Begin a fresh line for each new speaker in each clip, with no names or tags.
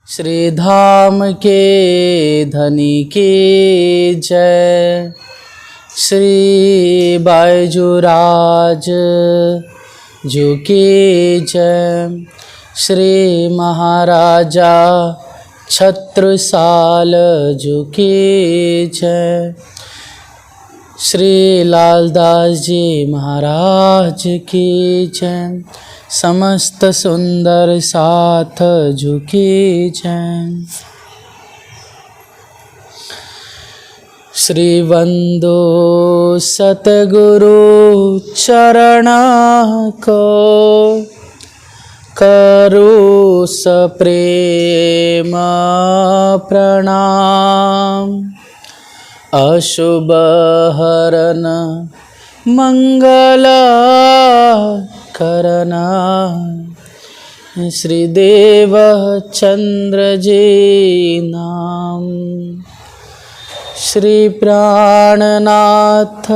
श्री धाम के धनी की जय। श्री बायजूराज जी की जय। श्री महाराजा छत्रसाल जी की जय। श्री लालदास जी महाराज की जय। समस्त सुंदर साथ जी की जय। श्री वंदो सतगुरु चरण को करो सप्रेम प्रणाम। अशुभ हरन मंगल करना। श्री देव चंद्र जी नाम। श्री प्राणनाथ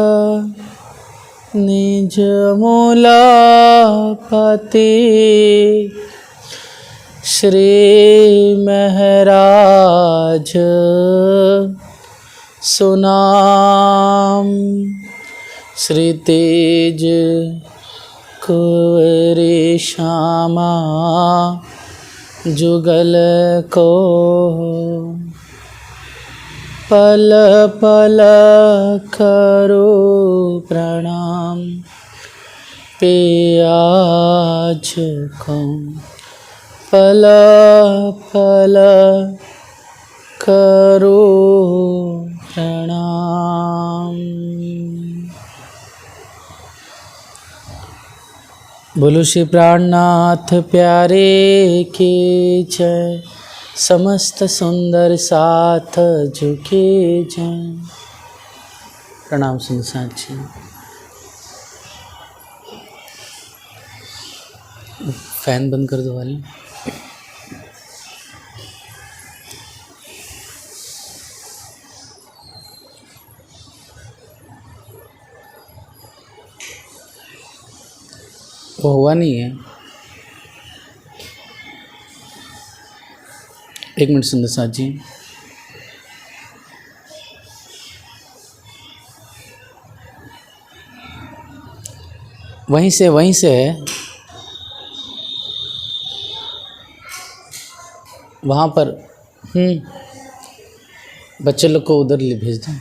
निज मूलापति। श्री महराज सुनाम। श्री तेज कुंवरी श्यामा जुगल को। पल पल करो प्रणाम। पियाज को पल पल करो प्रणाम। बोलो श्री प्राणनाथ प्यारे की जय। समस्त सुंदर साथ झुके जय। प्रणाम सुंदर साथ जी। फैन बंद कर दो वाले। वो हुआ नहीं है। एक मिनट सुंदर साथ जी। वहीं से वहाँ पर बच्चे लोग को उधर ले भेज दें।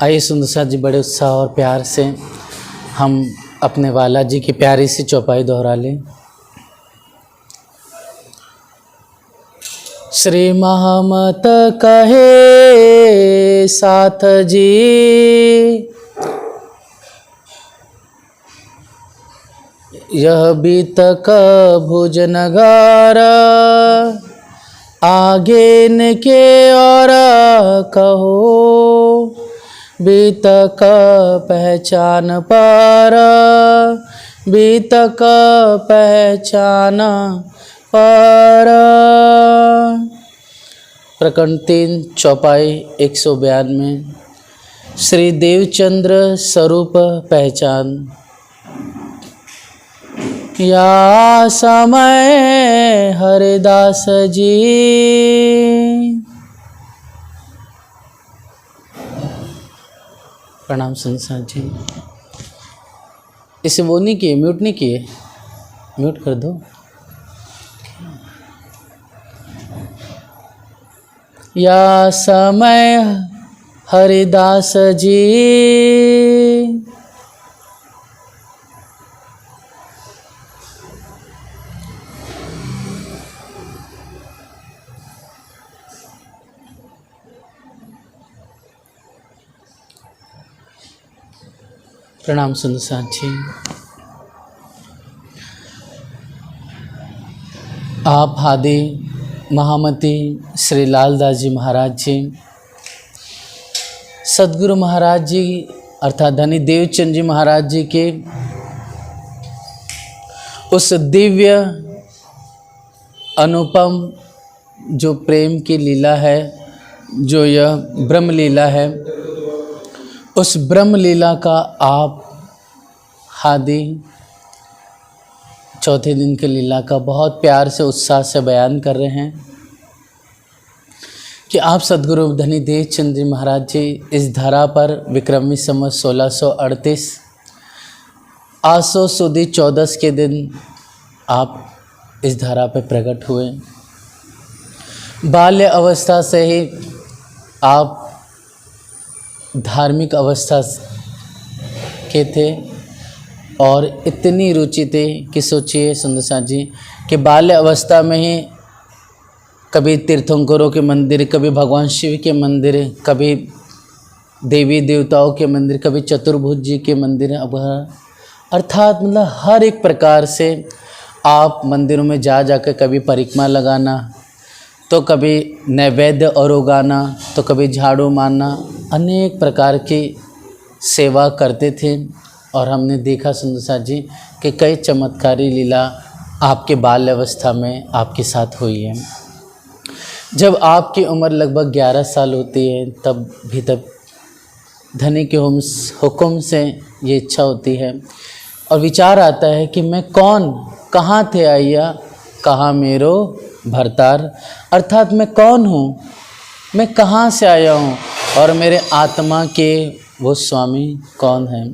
आइए सुंदर साथ जी, बड़े उत्साह और प्यार से हम अपने वाला जी की प्यारी सी चौपाई दोहरा लें। श्री महमत कहे साथ जी। यह बीतक भुज नगार। आगे इनके और कहो। बीतक पहचान पर। बीतक पहचान पर। प्रकरण 3 चौपाई 192। श्री देवचंद्र स्वरूप पहचान। या समय हरिदास जी। प्रणाम संसार जी। इसे वो नहीं किए, म्यूट नहीं किए, म्यूट कर दो। या समय हरिदास जी। प्रणाम सुंदर साथ जी। आप हादी महामती श्री लालदास जी महाराज जी, सदगुरु महाराज जी अर्थात धनी देवचंद जी महाराज जी के उस दिव्य अनुपम जो प्रेम की लीला है, जो यह ब्रह्म लीला है, उस ब्रह्म लीला का आप हादी चौथे दिन के लीला का बहुत प्यार से उत्साह से बयान कर रहे हैं कि आप सद्गुरु धनी देव चंद जी महाराज जी इस धरा पर विक्रमी संवत 1638 आसो सुदी 14 के दिन आप इस धरा पर प्रकट हुए। बाल्य अवस्था से ही आप धार्मिक अवस्था के थे और इतनी रुचि थी कि सोचिए सुंदर साथ जी कि बाल्य अवस्था में ही कभी तीर्थंकरों के मंदिर, कभी भगवान शिव के मंदिर, कभी देवी देवताओं के मंदिर, कभी चतुर्भुज जी के मंदिर, अर्थात मतलब हर एक प्रकार से आप मंदिरों में जाकर कभी परिक्रमा लगाना, तो कभी नैवेद्य और उगाना, तो कभी झाड़ू मारना, अनेक प्रकार की सेवा करते थे। और हमने देखा सुंदर साथ जी कि कई चमत्कारी लीला आपके बाल्य अवस्था में आपके साथ हुई है। जब आपकी उम्र लगभग 11 साल होती है तब धनी के हुक्म से ये इच्छा होती है और विचार आता है कि मैं कौन, कहाँ थे आइया, कहाँ मेरो भरतार, अर्थात मैं कौन हूँ, मैं कहाँ से आया हूँ और मेरे आत्मा के वो स्वामी कौन हैं।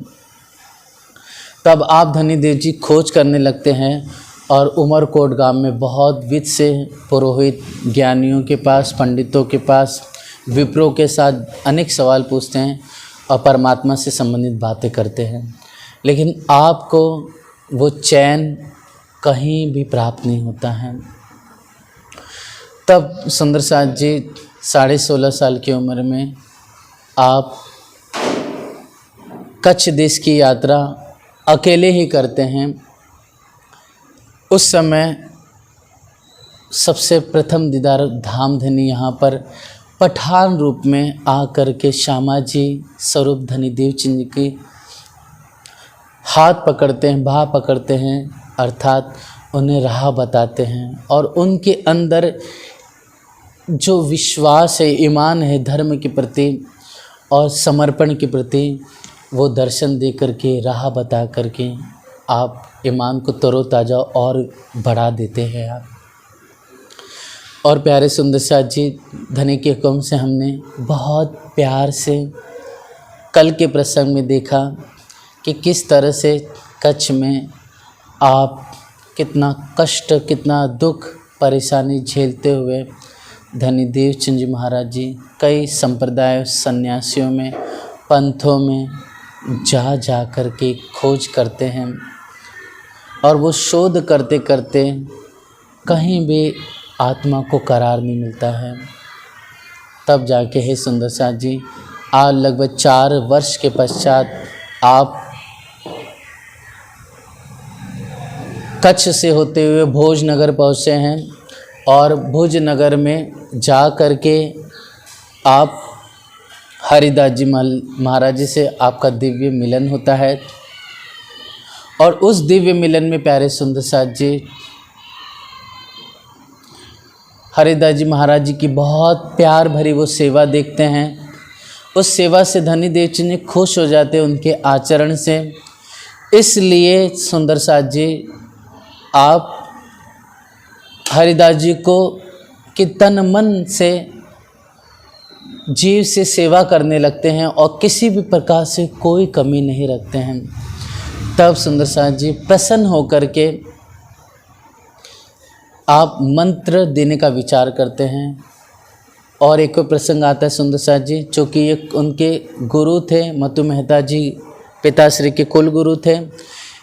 तब आप धनी देव जी खोज करने लगते हैं और उमरकोट गांव में बहुत वित्त से पुरोहित, ज्ञानियों के पास, पंडितों के पास, विप्रों के साथ अनेक सवाल पूछते हैं और परमात्मा से संबंधित बातें करते हैं, लेकिन आपको वो चैन कहीं भी प्राप्त नहीं होता है। तब सुंदर साथ जी 16.5 साल की उम्र में आप कच्छ देश की यात्रा अकेले ही करते हैं। उस समय सबसे प्रथम दीदार धाम धनी यहाँ पर पठान रूप में आकर के श्यामा जी स्वरूप धनी देवचंद जी की हाथ पकड़ते हैं, बाह पकड़ते हैं, अर्थात उन्हें राह बताते हैं और उनके अंदर जो विश्वास है, ईमान है धर्म के प्रति और समर्पण के प्रति, वो दर्शन दे करके, राह बता करके आप ईमान को तरोताज़ा और बढ़ा देते हैं आप। और प्यारे सुंदर साथ जी धनी के हुक्म से हमने बहुत प्यार से कल के प्रसंग में देखा कि किस तरह से कच्छ में आप कितना कष्ट, कितना दुख, परेशानी झेलते हुए धनी देवचंद जी महाराज जी कई संप्रदाय, सन्यासियों में, पंथों में जा कर के खोज करते हैं और वो शोध करते करते कहीं भी आत्मा को करार नहीं मिलता है। तब जाके हे सुंदर साथ जी आज लगभग 4 वर्ष के पश्चात आप कच्छ से होते हुए भोजनगर पहुँचे हैं और भोजनगर में जा कर के आप हरिदास जी महाराज जी से आपका दिव्य मिलन होता है। और उस दिव्य मिलन में प्यारे सुंदर साथ जी हरिदास जी महाराज जी की बहुत प्यार भरी वो सेवा देखते हैं। उस सेवा से धनी देवचंद जी खुश हो जाते हैं उनके आचरण से। इसलिए सुंदर साथ जी आप हरिदास जी को कि तन मन से जीव से सेवा करने लगते हैं और किसी भी प्रकार से कोई कमी नहीं रखते हैं। तब सुंदर साथ जी प्रसन्न होकर के आप मंत्र देने का विचार करते हैं। और एक प्रसंग आता है सुंदर साथ जी, चूँकि ये उनके गुरु थे, मतु मेहता जी पिताश्री के कुल गुरु थे,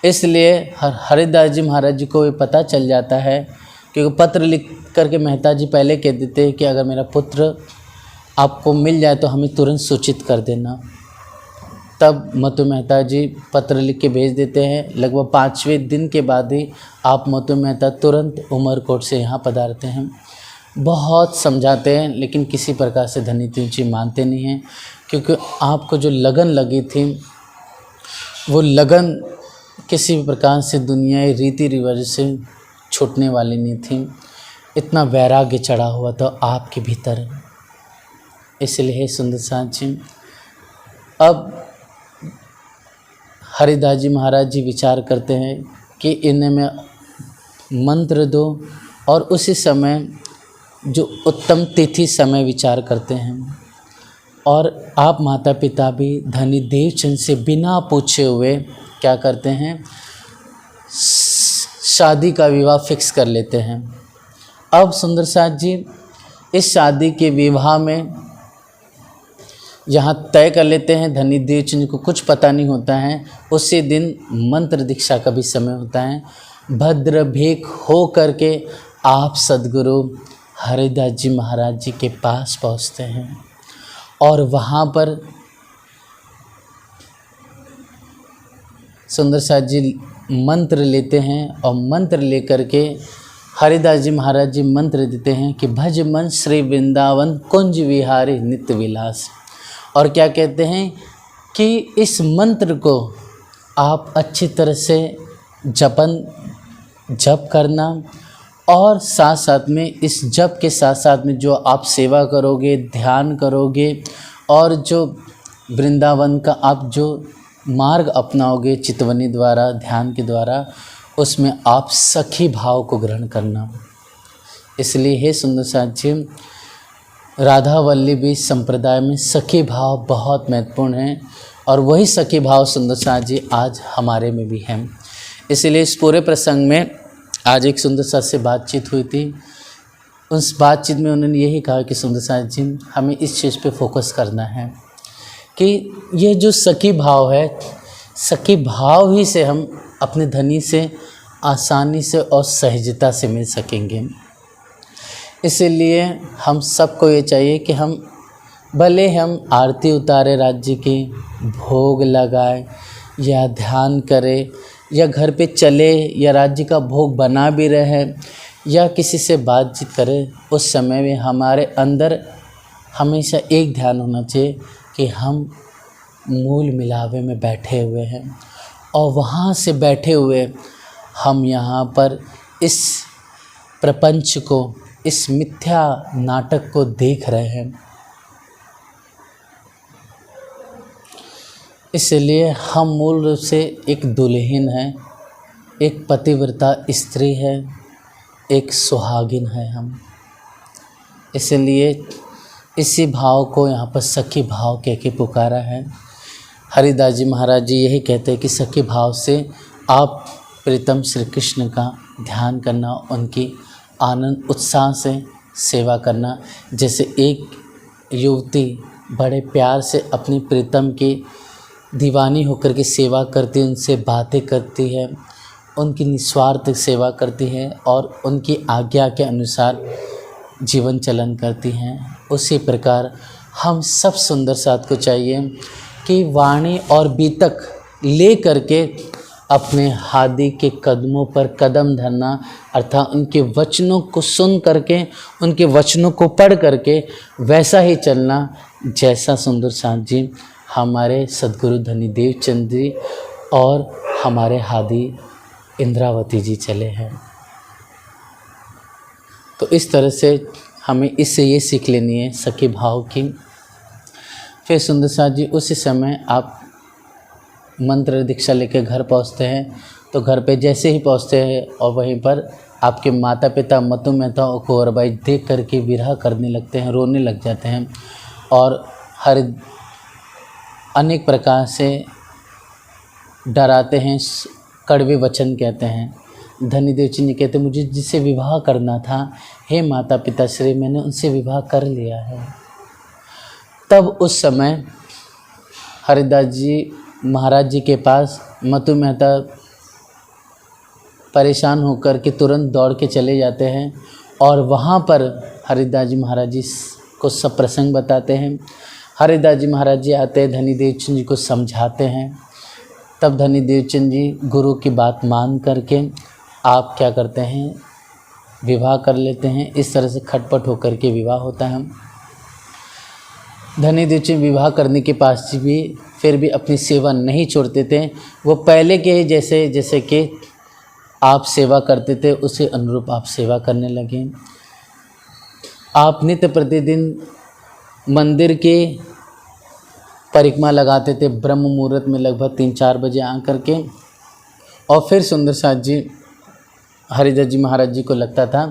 इसलिए हरिदास जी महाराज जी को ये पता चल जाता है, क्योंकि पत्र लिख करके मेहता जी पहले कह देते हैं कि अगर मेरा पुत्र आपको मिल जाए तो हमें तुरंत सूचित कर देना। तब मतु मेहता जी पत्र लिख के भेज देते हैं। लगभग 5वें दिन के बाद ही आप मतु मेहता तुरंत उमरकोट से यहाँ पधारते हैं। बहुत समझाते हैं लेकिन किसी प्रकार से धनी जी मानते नहीं हैं, क्योंकि आपको जो लगन लगी थी वो लगन किसी भी प्रकार से दुनियाई रीति रिवाज से छूटने वाली नहीं थी। इतना वैराग्य चढ़ा हुआ था आपके भीतर। इसलिए सुंदर साथ जी अब हरिदास जी महाराज जी विचार करते हैं कि इन्हें मैं मंत्र दो और उसी समय जो उत्तम तिथि समय विचार करते हैं। और आप माता पिता भी धनी देवचंद से बिना पूछे हुए क्या करते हैं, शादी का विवाह फिक्स कर लेते हैं। अब सुंदर साथ जी इस शादी के विवाह में यहाँ तय कर लेते हैं। धनी देवचंद को कुछ पता नहीं होता है, उसी दिन मंत्र दीक्षा का भी समय होता है। भद्र भेक हो करके आप सद्गुरु हरिदास जी महाराज जी के पास पहुँचते हैं और वहाँ पर सुंदर साथ जी मंत्र लेते हैं और मंत्र लेकर के हरिदास जी महाराज जी मंत्र देते हैं कि भज मन श्री वृंदावन कुंज विहारी नित्य विलास। और क्या कहते हैं कि इस मंत्र को आप अच्छी तरह से जप करना और साथ साथ में इस जप के साथ साथ में जो आप सेवा करोगे, ध्यान करोगे और जो वृंदावन का आप जो मार्ग अपनाओगे चितवनी द्वारा, ध्यान के द्वारा, उसमें आप सखी भाव को ग्रहण करना। इसलिए हे सुंदर साथ जी, राधा वल्लभी संप्रदाय में सखी भाव बहुत महत्वपूर्ण है और वही सखी भाव सुंदर साथ जी आज हमारे में भी हैं। इसलिए इस पूरे प्रसंग में आज एक सुंदर साथ से बातचीत हुई थी। उस बातचीत में उन्होंने यही कहा कि सुंदर साथ जी हमें इस चीज़ पे फोकस करना है कि ये जो सखी भाव है, सखी भाव ही से हम अपने धनी से आसानी से और सहजता से मिल सकेंगे। इसीलिए हम सबको ये चाहिए कि हम भले हम आरती उतारे राज्य की, भोग लगाए या ध्यान करें या घर पे चले या राज्य का भोग बना भी रहे या किसी से बातचीत करें, उस समय में हमारे अंदर हमेशा एक ध्यान होना चाहिए कि हम मूल मिलावे में बैठे हुए हैं और वहाँ से बैठे हुए हम यहाँ पर इस प्रपंच को, इस मिथ्या नाटक को देख रहे हैं। इसलिए हम मूल रूप से एक दुल्हन है, एक पतिव्रता स्त्री है, एक सुहागिन है हम। इसलिए इसी भाव को यहाँ पर सखी भाव कह के पुकारा है। हरिदास जी महाराज जी यही कहते हैं कि सखी भाव से आप प्रीतम श्री कृष्ण का ध्यान करना, उनकी आनंद उत्साह से सेवा करना। जैसे एक युवती बड़े प्यार से अपनी प्रीतम की दीवानी होकर के सेवा करती है, उनसे बातें करती है, उनकी निस्वार्थ सेवा करती है और उनकी आज्ञा के अनुसार जीवन चलन करती हैं। उसी प्रकार हम सब सुंदर साथ को चाहिए कि वाणी और बीतक ले करके अपने हादी के कदमों पर कदम धरना, अर्थात उनके वचनों को सुन करके, उनके वचनों को पढ़ करके वैसा ही चलना जैसा सुंदर साथ जी हमारे सद्गुरु धनी देवचंद जी और हमारे हादी इंद्रावती जी चले हैं। तो इस तरह से हमें इससे ये सीख लेनी है सखी भाव की। फिर सुंदर साथ जी उसी समय आप मंत्र दीक्षा लेकर घर पहुंचते हैं। तो घर पे जैसे ही पहुंचते हैं और वहीं पर आपके माता पिता मतु मेहता और कुंवरबाई देख करके विरह करने लगते हैं, रोने लग जाते हैं और हर अनेक प्रकार से डराते हैं, कड़वे वचन कहते हैं। धनी देवचंद जी कहते मुझे जिससे विवाह करना था, हे माता पिता श्री, मैंने उनसे विवाह कर लिया है। तब उस समय हरिदास जी महाराज जी के पास मतु मेहता परेशान होकर के तुरंत दौड़ के चले जाते हैं और वहाँ पर हरिदास जी महाराज जी को सब प्रसंग बताते हैं। हरिदास जी महाराज जी आते हैं, धनी देवचंद जी को समझाते हैं। तब धनी देवचंद जी गुरु की बात मान करके आप क्या करते हैं, विवाह कर लेते हैं। इस तरह से खटपट होकर के विवाह होता है। धनी देवचंद विवाह करने के पास भी फिर भी अपनी सेवा नहीं छोड़ते थे। वो पहले के ही जैसे कि आप सेवा करते थे उसी अनुरूप आप सेवा करने लगे। आप नित्य प्रतिदिन मंदिर के परिक्रमा लगाते थे ब्रह्म मुहूर्त में लगभग 3-4 बजे आकर के। और फिर सुंदर साथ जी हरिदास जी महाराज जी को लगता था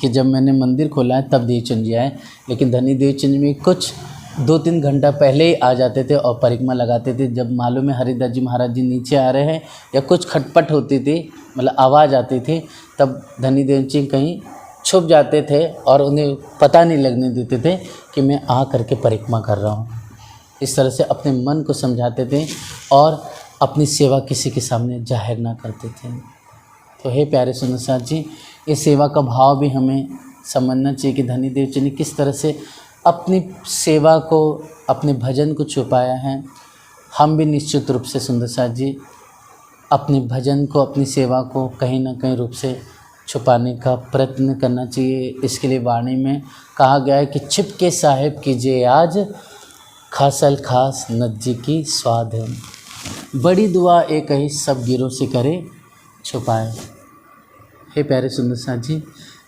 कि जब मैंने मंदिर खोला है तब देवचंद जी आए, लेकिन धनी देवचंद जी में कुछ 2-3 घंटा पहले ही आ जाते थे और परिक्रमा लगाते थे। जब मालूम है हरिदास जी महाराज जी नीचे आ रहे हैं या कुछ खटपट होती थी, मतलब आवाज़ आती थी, तब धनी देवचंद जी कहीं छुप जाते थे और उन्हें पता नहीं लगने देते थे कि मैं आ करके परिक्रमा कर रहा हूँ। इस तरह से अपने मन को समझाते थे और अपनी सेवा किसी के सामने जाहिर ना करते थे। तो हे प्यारे सुंदर साथ जी, इस सेवा का भाव भी हमें समझना चाहिए कि धनी देवचंद ने किस तरह से अपनी सेवा को, अपने भजन को छुपाया है। हम भी निश्चित रूप से सुंदर साथ जी अपने भजन को, अपनी सेवा को कहीं ना कहीं रूप से छुपाने का प्रयत्न करना चाहिए। इसके लिए वाणी में कहा गया है कि छिपके साहिब कीजिए आज, खासल खास नज्जी की स्वाद है। बड़ी दुआ एक ही सब गिरों से करे छुपाए। हे प्यारे सुंदर साथ जी,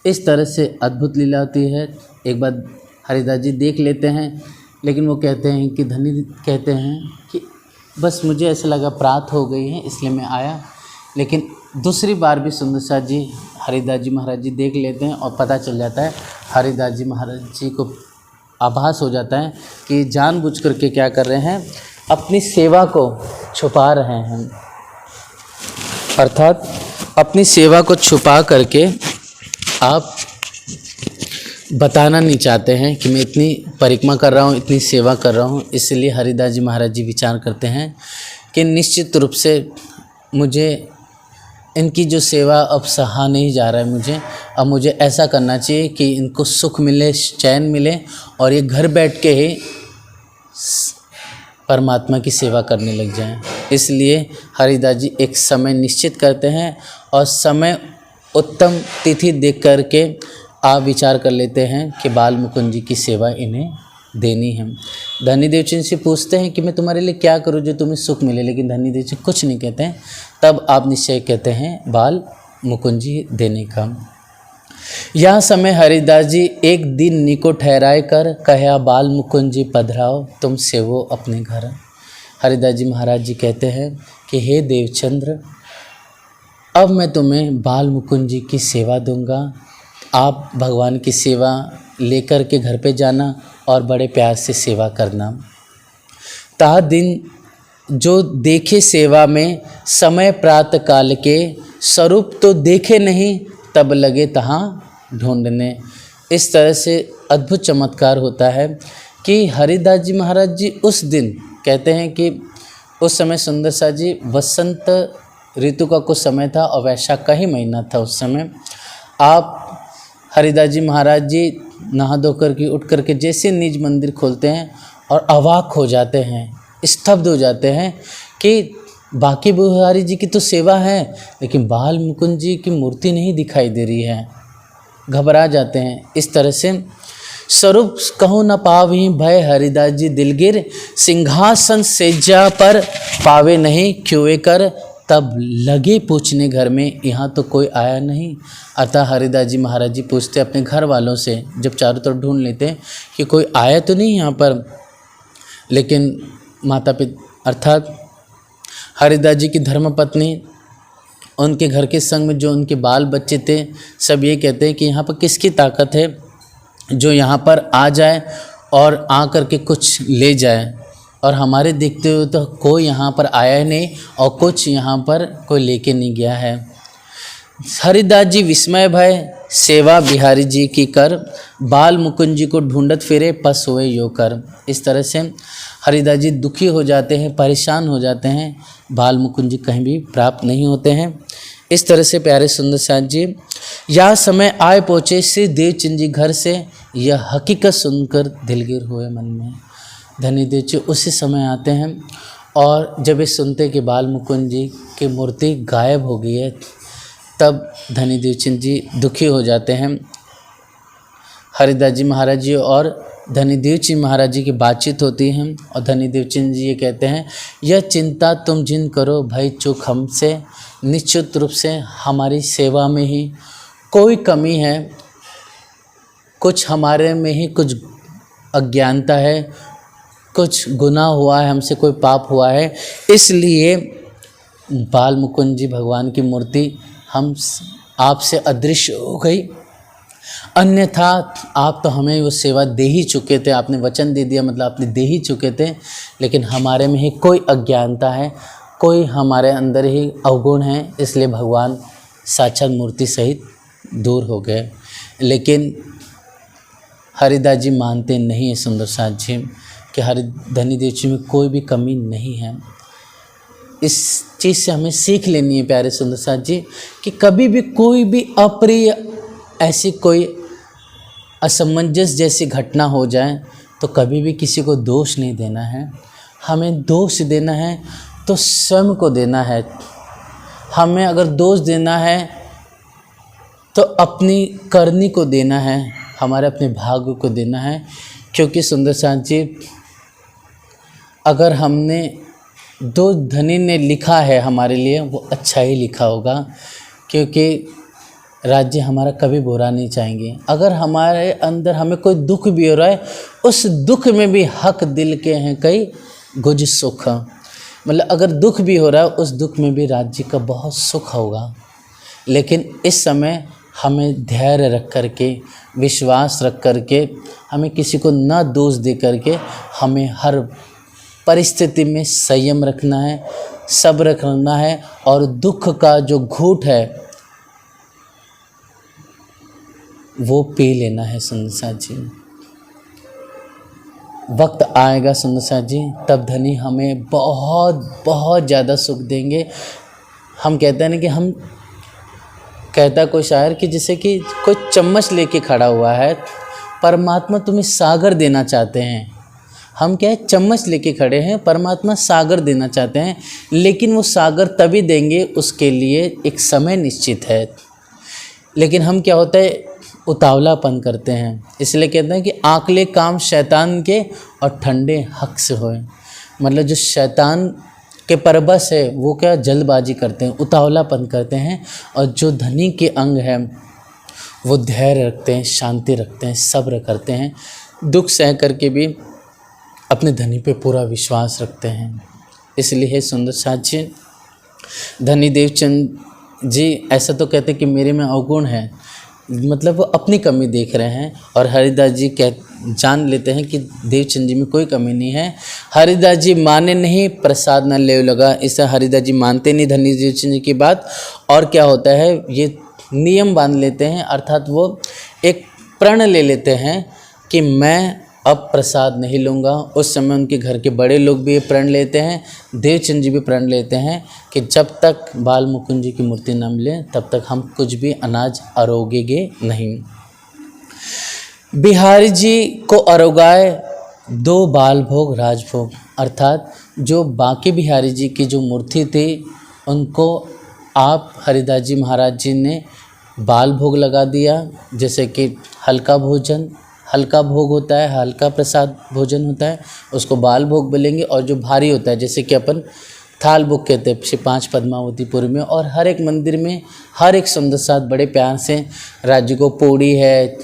इस तरह से अद्भुत लीला होती है। एक बार हरिदास जी देख लेते हैं, लेकिन वो कहते हैं कि धनी कहते हैं कि बस मुझे ऐसा लगा प्रात हो गई है इसलिए मैं आया। लेकिन दूसरी बार भी सुंदर साथ जी हरिदास जी महाराज जी देख लेते हैं और पता चल जाता है, हरिदास जी महाराज जी को आभास हो जाता है कि जानबूझ करके क्या कर रहे हैं, अपनी सेवा को छुपा रहे हैं। अर्थात अपनी सेवा को छुपा करके आप बताना नहीं चाहते हैं कि मैं इतनी परिक्रमा कर रहा हूँ, इतनी सेवा कर रहा हूँ। इसलिए हरिदास जी महाराज जी विचार करते हैं कि निश्चित रूप से मुझे इनकी जो सेवा अब सहा नहीं जा रहा है, मुझे ऐसा करना चाहिए कि इनको सुख मिले, चैन मिले और ये घर बैठ के ही परमात्मा की सेवा करने लग जाएं। इसलिए हरिदास जी एक समय निश्चित करते हैं और समय उत्तम तिथि देख करके आप विचार कर लेते हैं कि बाल मुकुंद जी की सेवा इन्हें देनी है। धनी देवचंद से पूछते हैं कि मैं तुम्हारे लिए क्या करूं जो तुम्हें सुख मिले, लेकिन धनी देवचंद कुछ नहीं कहते हैं। तब आप निश्चय कहते हैं बाल मुकुंद जी देने का। यह समय हरिदास जी एक दिन निको ठहराए कर कहा, बाल मुकुंद जी पधराओ तुम सेवो अपने घर। हरिदास जी महाराज जी कहते हैं कि हे देवचंद्र, अब मैं तुम्हें बाल मुकुंद जी की सेवा दूंगा। आप भगवान की सेवा लेकर के घर पे जाना और बड़े प्यार से सेवा करना। ता दिन जो देखे सेवा में समय प्रातः काल के, स्वरूप तो देखे नहीं तब लगे तहाँ ढूंढने। इस तरह से अद्भुत चमत्कार होता है कि हरिदास जी महाराज जी उस दिन कहते हैं कि उस समय सुंदर सा जी वसंत ऋतु का कुछ समय था और वैशाख का ही महीना था। उस समय आप हरिदास जी महाराज जी नहा धो कर के उठ करके जैसे निज मंदिर खोलते हैं और अवाक हो जाते हैं, स्तब्ध हो जाते हैं कि बाकी बिहारी जी की तो सेवा है लेकिन बाल मुकुंद जी की मूर्ति नहीं दिखाई दे रही है। घबरा जाते हैं। इस तरह से स्वरूप कहूँ न पावहीं भय हरिदास जी दिलगिर, सिंहासन सेजा पर पावे नहीं क्यों कर। तब लगे पूछने घर में, यहाँ तो कोई आया नहीं। अतः हरिदास जी महाराज जी पूछते अपने घर वालों से, जब चारों तरफ ढूंढ लेते कि कोई आया तो नहीं यहाँ पर। लेकिन माता पिता अर्थात हरिदास जी की धर्मपत्नी, उनके घर के संग में जो उनके बाल बच्चे थे, सब ये कहते हैं कि यहाँ पर किसकी ताकत है जो यहाँ पर आ जाए और आ कर के कुछ ले जाए। और हमारे देखते हुए तो कोई यहाँ पर आया ही नहीं और कुछ यहाँ पर कोई लेके नहीं गया है। हरिदास जी विस्मय भय सेवा बिहारी जी की कर, बाल मुकुंद जी को ढूंढत फिरे पस हुए यो कर। इस तरह से हरिदास जी दुखी हो जाते हैं, परेशान हो जाते हैं, बाल मुकुंद जी कहीं भी प्राप्त नहीं होते हैं। इस तरह से प्यारे सुंदर साथ जी यह समय आए पहुँचे श्री देवचंद जी घर से, यह हकीकत सुनकर दिलगिर हुए मन में। धनी देवचंद उसी समय आते हैं और जब ये सुनते कि बाल मुकुंद जी की मूर्ति गायब हो गई है, तब धनी देवचंद जी दुखी हो जाते हैं। हरिदास जी महाराज जी और धनी देवचंद महाराज जी की बातचीत होती है और धनी देवचंद जी ये कहते हैं, यह चिंता तुम जिन करो भाई चूक हमसे, निश्चित रूप से हमारी सेवा में ही कोई कमी है, कुछ हमारे में ही कुछ अज्ञानता है, कुछ गुनाह हुआ है, हमसे कोई पाप हुआ है, इसलिए बाल मुकुंद जी भगवान की मूर्ति हम आपसे अदृश्य हो गई, अन्यथा आप तो हमें वो सेवा दे ही चुके थे, आपने वचन दे दिया, मतलब आपने दे ही चुके थे, लेकिन हमारे में ही कोई अज्ञानता है, कोई हमारे अंदर ही अवगुण है, इसलिए भगवान साक्षात मूर्ति सहित दूर हो गए। लेकिन हरिदास जी मानते नहीं है सुंदर साथ जी कि धनी देव जी में कोई भी कमी नहीं है। इस चीज़ से हमें सीख लेनी है प्यारे सुंदर साथ जी कि कभी भी कोई भी अप्रिय ऐसी कोई असमंजस जैसी घटना हो जाए तो कभी भी किसी को दोष नहीं देना है। हमें दोष देना है तो स्वयं को देना है। हमें अगर दोष देना है तो अपनी करनी को देना है, हमारे अपने भाग्य को देना है। क्योंकि सुंदर साथ जी अगर हमने दो धनी ने लिखा है हमारे लिए, वो अच्छा ही लिखा होगा, क्योंकि राज्य हमारा कभी बुरा नहीं चाहेंगे। अगर हमारे अंदर हमें कोई दुख भी हो रहा है, उस दुख में भी हक दिल के हैं कई गुज सुख, मतलब अगर दुख भी हो रहा है उस दुख में भी राज्य का बहुत सुख होगा। लेकिन इस समय हमें धैर्य रख कर के, विश्वास रख कर के, हमें किसी को न दोष दे करके हमें हर परिस्थिति में संयम रखना है, सब्र रखना है, और दुख का जो घूंट है वो पी लेना है। सुंदर साथ जी वक्त आएगा सुंदर साथ जी, तब धनी हमें बहुत बहुत ज़्यादा सुख देंगे। हम कहते हैं ना कि हम कहता कोई शायर कि जैसे कि कोई चम्मच लेके खड़ा हुआ है, परमात्मा तुम्हें सागर देना चाहते हैं। हम क्या है, चम्मच लेके खड़े हैं, परमात्मा सागर देना चाहते हैं, लेकिन वो सागर तभी देंगे, उसके लिए एक समय निश्चित है। लेकिन हम क्या होता है, उतावलापन करते हैं, इसलिए कहते हैं कि आकले काम शैतान के और ठंडे हक से होए। मतलब जो शैतान के परबस है वो क्या जल्दबाजी करते हैं, उतावलापन करते हैं, और जो धनी के अंग है वो धैर्य रखते हैं, शांति रखते हैं, सब्र करते हैं, दुख सह करके भी अपने धनी पे पूरा विश्वास रखते हैं। इसलिए है सुंदर साथ जी धनी देवचंद जी ऐसा तो कहते कि मेरे में अवगुण है, मतलब वो अपनी कमी देख रहे हैं, और हरिदास जी जान लेते हैं कि देवचंद जी में कोई कमी नहीं है। हरिदास जी माने नहीं प्रसाद न ले लगा, इससे हरिदास जी मानते नहीं धनी देवचंद जी की बात। और क्या होता है, ये नियम बांध लेते हैं, अर्थात वो एक प्रण ले लेते हैं कि मैं अब प्रसाद नहीं लूँगा। उस समय उनके घर के बड़े लोग भी ये प्रण लेते हैं, देवचंद जी भी प्रण लेते हैं कि जब तक बाल मुकुंद जी की मूर्ति न मिले तब तक हम कुछ भी अनाज अरोगेंगे नहीं। बिहारी जी को अरोगाए दो बाल भोग राजभोग, अर्थात जो बाकी बिहारी जी की जो मूर्ति थी उनको आप हरिदास जी महाराज जी ने बाल भोग लगा दिया। जैसे कि हल्का भोजन, हल्का भोग होता है, हल्का प्रसाद भोजन होता है, उसको बाल भोग बोलेंगे। और जो भारी होता है जैसे कि अपन थाल भोग कहते हैं 5 पद्मावतीपुर में, और हर एक मंदिर में हर एक सुंदर साथ बड़े प्यार से राज्य को पूड़ी है,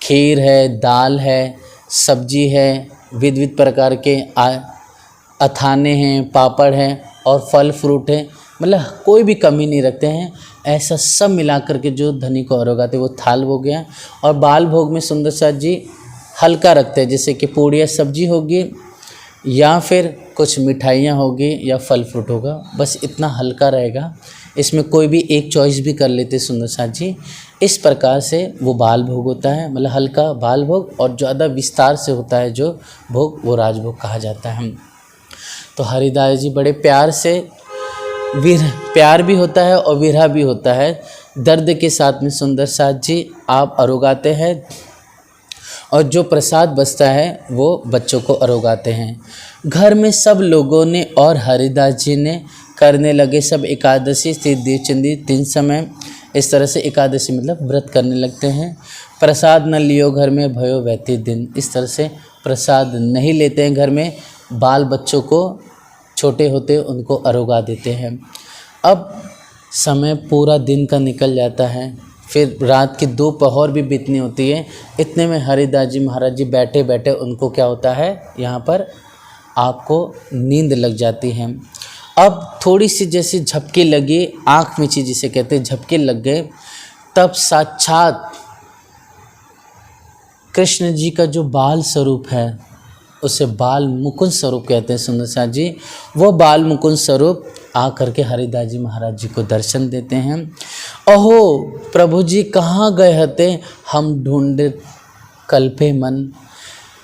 खीर है, दाल है, सब्जी है, विविध प्रकार के अथाने हैं, पापड़ हैं और फल फ्रूट हैं, मतलब कोई भी कमी नहीं रखते हैं। ऐसा सब मिला कर के जो धनी को अरोगाते वो थाल हो गया। और बाल भोग में सुंदर साथ जी हल्का रखते हैं, जैसे कि पूड़ी या सब्जी होगी या फिर कुछ मिठाइयाँ होगी या फल फ्रूट होगा, बस इतना हल्का रहेगा। इसमें कोई भी एक चॉइस भी कर लेते सुंदर साथ जी। इस प्रकार से वो बाल भोग होता है, मतलब हल्का बाल भोग, और ज़्यादा विस्तार से होता है जो भोग वो राजभोग कहा जाता है। तो हरिदास जी बड़े प्यार से प्यार भी होता है और विरह भी होता है, दर्द के साथ में सुंदर साथ जी आप अरोगाते हैं, और जो प्रसाद बचता है वो बच्चों को अरोगाते हैं। घर में सब लोगों ने और हरिदास जी ने करने लगे सब एकादशी से देवचंदी 3 समय। इस तरह से एकादशी मतलब व्रत करने लगते हैं। प्रसाद न लियो घर में भयो व्यतीत दिन, इस तरह से प्रसाद नहीं लेते हैं घर में, बाल बच्चों को छोटे होते उनको अरोगा देते हैं। अब समय पूरा दिन का निकल जाता है, फिर रात की 2 पहर भी बीतनी होती है। इतने में हरिदास जी महाराज जी बैठे बैठे उनको क्या होता है, यहाँ पर आपको नींद लग जाती है। अब थोड़ी सी जैसी झपकी लगी, आँख मिची जिसे कहते हैं, झपके लग गए, तब साक्षात कृष्ण जी का जो बाल स्वरूप है उसे बाल मुकुंद स्वरूप कहते हैं सुंदर साथ जी। वो बाल मुकुंद स्वरूप आकर के हरिदास जी महाराज जी को दर्शन देते हैं। अहो प्रभु जी कहाँ गए हते, हम ढूंढे कल्पे मन।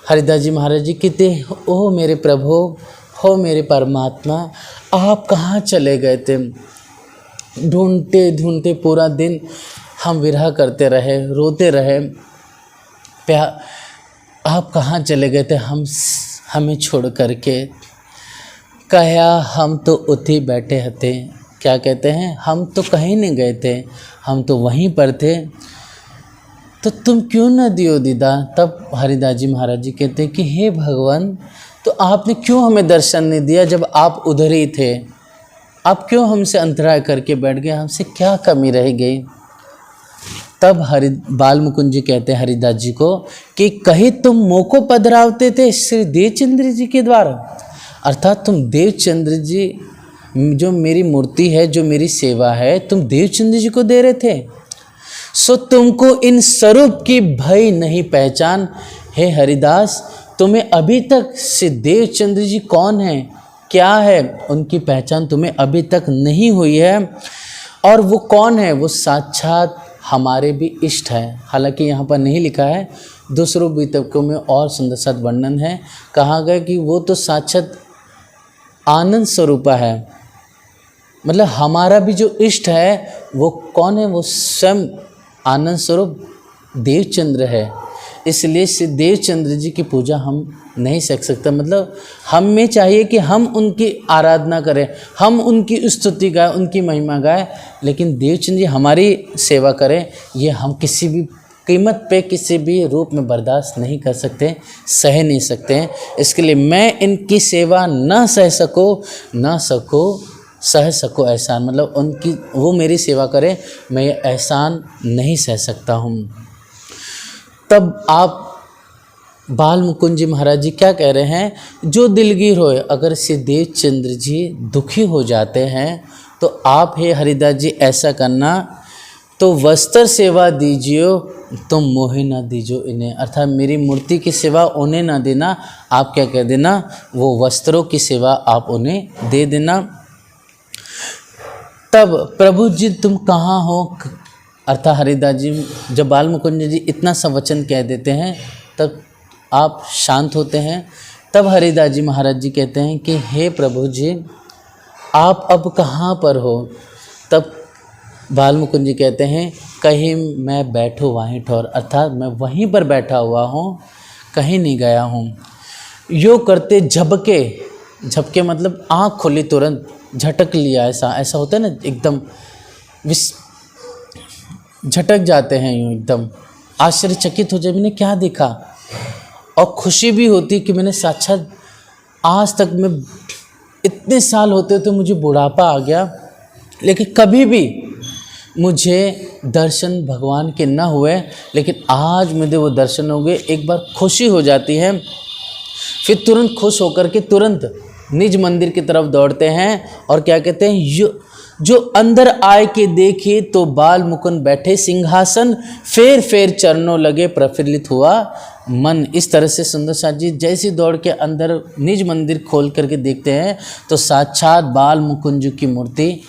हरिदास जी महाराज जी कहते, ओह मेरे प्रभु, हो मेरे परमात्मा, आप कहाँ चले गए थे। ढूंढते ढूंढते पूरा दिन हम विरह करते रहे, रोते रहे, आप कहाँ चले गए थे हमें छोड़ करके। कहा हम तो उठी बैठे हते। क्या कहते हैं, हम तो कहीं नहीं गए थे, हम तो वहीं पर थे, तो तुम क्यों न दियो दीदा। तब हरिदास जी महाराज जी कहते हैं कि हे भगवान, तो आपने क्यों हमें दर्शन नहीं दिया जब आप उधर ही थे। आप क्यों हमसे अंतराय करके बैठ गए, हमसे क्या कमी रह गई। तब बाल मुकुंद जी कहते हैं हरिदास जी को कि कहीं तुम मोको पधरावते थे श्री देवचंद्र जी के द्वारा, अर्थात तुम देवचंद्र जी जो मेरी मूर्ति है, जो मेरी सेवा है, तुम देवचंद्र जी को दे रहे थे। सो तुमको इन स्वरूप की भय नहीं पहचान। हे हरिदास, तुम्हें अभी तक श्री देवचंद्र जी कौन है, क्या है, उनकी पहचान तुम्हें अभी तक नहीं हुई है। और वो कौन है, वो साक्षात हमारे भी इष्ट है। हालांकि यहाँ पर नहीं लिखा है, दूसरों पुस्तकों में और सुंदर साथ वर्णन है। कहा गया कि वो तो साक्षात आनंद स्वरूप है, मतलब हमारा भी जो इष्ट है वो कौन है, वो स्वयं आनंद स्वरूप देवचंद्र है। इसलिए श्री देवचंद्र जी की पूजा हम नहीं सीख सकते। मतलब हम में चाहिए कि हम उनकी आराधना करें, हम उनकी स्तुति गाएं, उनकी महिमा गाएं, लेकिन देवचंद्र जी हमारी सेवा करें, ये हम किसी भी कीमत पे, किसी भी रूप में बर्दाश्त नहीं कर सकते, सह नहीं सकते हैं। इसके लिए मैं इनकी सेवा न सह सको एहसान, मतलब उनकी वो मेरी सेवा करें, मैं ये एहसान नहीं सह सकता हूँ। तब आप बाल मुकुंद जी महाराज जी क्या कह रहे हैं, जो दिलगीर होए, अगर श्री देवचंद्र जी दुखी हो जाते हैं तो आप हे हरिदास जी ऐसा करना, तो वस्त्र सेवा दीजियो तुम मोहे ना दीजियो इन्हें, अर्थात मेरी मूर्ति की सेवा उन्हें ना देना, आप क्या कह देना, वो वस्त्रों की सेवा आप उन्हें दे देना। तब प्रभु जी तुम कहाँ हो, अर्थात हरिदास जी जब बाल मुकुंद जी इतना सा वचन कह देते हैं तब आप शांत होते हैं। तब हरिदास जी महाराज जी कहते हैं कि हे प्रभु जी आप अब कहाँ पर हो। तब बाल मुकुंद जी कहते हैं कहीं मैं बैठो वहीं ठोर, अर्थात मैं वहीं पर बैठा हुआ हूँ, कहीं नहीं गया हूँ। यो करते झपके मतलब आँख खुली तुरंत झटक लिया, ऐसा होता है ना, एकदम झटक जाते हैं यूँ, एकदम आश्चर्यचकित हो जाए मैंने क्या देखा, और खुशी भी होती कि मैंने साक्षात आज तक मैं इतने साल होते तो मुझे बुढ़ापा आ गया, लेकिन कभी भी मुझे दर्शन भगवान के न हुए, लेकिन आज मुझे वो दर्शन हो गए। एक बार खुशी हो जाती है, फिर तुरंत खुश होकर के तुरंत निज मंदिर की तरफ दौड़ते हैं और क्या कहते हैं, जो अंदर आए के देखे तो बाल मुकुंद बैठे सिंहासन, फेर चरणों लगे प्रफुल्लित हुआ मन। इस तरह से सुंदर साथ जी जैसे दौड़ के अंदर निज मंदिर खोल करके देखते हैं तो साक्षात बाल मुकुंद जी की मूर्ति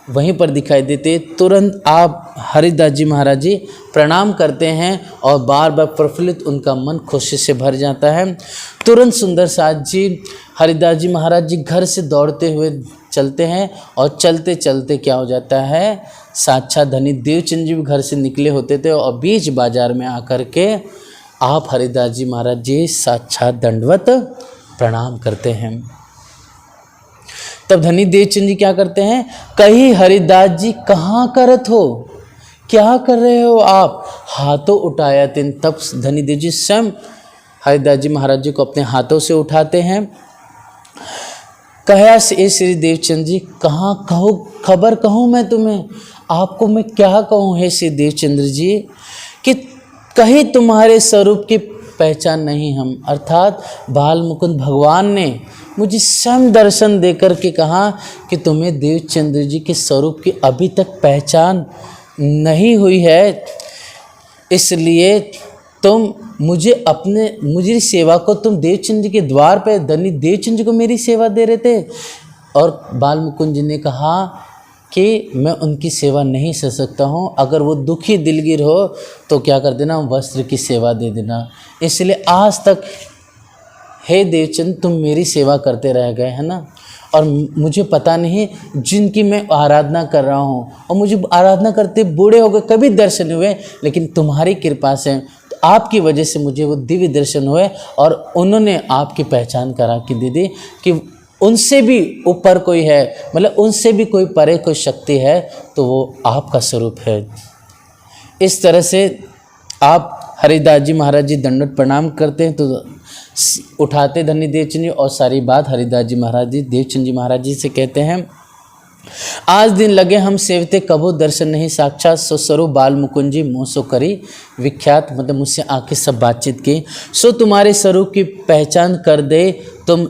वहीं पर दिखाई देते। तुरंत आप हरिदास जी महाराज जी प्रणाम करते हैं और बार बार प्रफुल्लित उनका मन खुशी से भर जाता है। तुरंत सुंदर साथ जी हरिदास जी महाराज जी घर से दौड़ते हुए चलते हैं और चलते चलते क्या हो जाता है, साक्षात धनी देवचंद जी भी घर से निकले होते थे और बीच बाजार में आकर के आप हरिदास जी महाराज जी साक्षात दंडवत प्रणाम करते हैं। तब धनी देवचंद जी क्या करते हैं, कहीं हरिदास जी कहाँ करत हो, क्या कर रहे हो आप, हाथों उठाया तीन। तब धनी देव जी स्वयं हरिदास जी महाराज जी को अपने हाथों से उठाते हैं। कहा ए श्री देवचंद जी कहाँ कहो, खबर कहूँ मैं तुम्हें, आपको मैं क्या कहूँ हे श्री देवचंद्र जी, कि कहीं तुम्हारे स्वरूप की पहचान नहीं हम, अर्थात बाल मुकुंद भगवान ने मुझे स्वयं दर्शन देकर के कहा कि तुम्हें देवचंद्र जी के स्वरूप की अभी तक पहचान नहीं हुई है, इसलिए तुम मुझे सेवा को तुम देवचंद जी के द्वार पे धनी देवचंद जी को मेरी सेवा दे रहे थे। और बाल मुकुंद जी ने कहा कि मैं उनकी सेवा नहीं कर सकता हूँ, अगर वो दुखी दिलगीर हो तो क्या कर देना, वस्त्र की सेवा दे देना। इसलिए आज तक हे देवचंद तुम मेरी सेवा करते रह गए है ना, और मुझे पता नहीं जिनकी मैं आराधना कर रहा हूँ और मुझे आराधना करते बूढ़े हो गए, कभी दर्शन हुए, लेकिन तुम्हारी कृपा से आपकी वजह से मुझे वो दिव्य दर्शन हुए और उन्होंने आपकी पहचान करा कि दीदी कि उनसे भी ऊपर कोई है, मतलब उनसे भी कोई परे कोई शक्ति है, तो वो आपका स्वरूप है। इस तरह से आप हरिदास जी महाराज जी दंडवत प्रणाम करते हैं तो उठाते धनी देवचंद जी और सारी बात हरिदास जी महाराज जी देवचंद जी महाराज जी से कहते हैं। आज दिन लगे हम सेवते कबो दर्शन नहीं साक्षात, सो स्वरूप बाल मुकुंद जी मुँह सो करी विख्यात, मतलब मुझसे आके सब बातचीत की, सो तुम्हारे स्वरूप की पहचान कर दे, तुम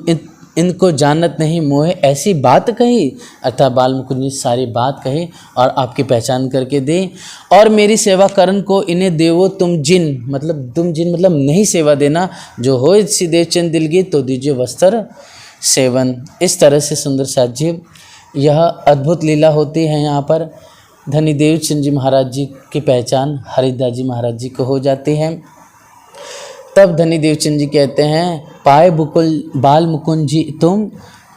इनको जानत नहीं मोहे ऐसी बात कही। अर्थात बाल मुकुंद जी सारी बात कही और आपकी पहचान करके दी। और मेरी सेवा करन को इन्हें देवो तुम जिन मतलब नहीं सेवा देना, जो हो सी देवचंद दिलगी तो दीजिए वस्त्र सेवन। इस तरह से सुंदर साथ जी यह अद्भुत लीला होती है। यहाँ पर धनी देवचंद जी महाराज जी की पहचान हरिदास जी महाराज जी को हो जाती है। तब धनी देवचंद जी कहते हैं पाए बाल मुकुंद जी तुम,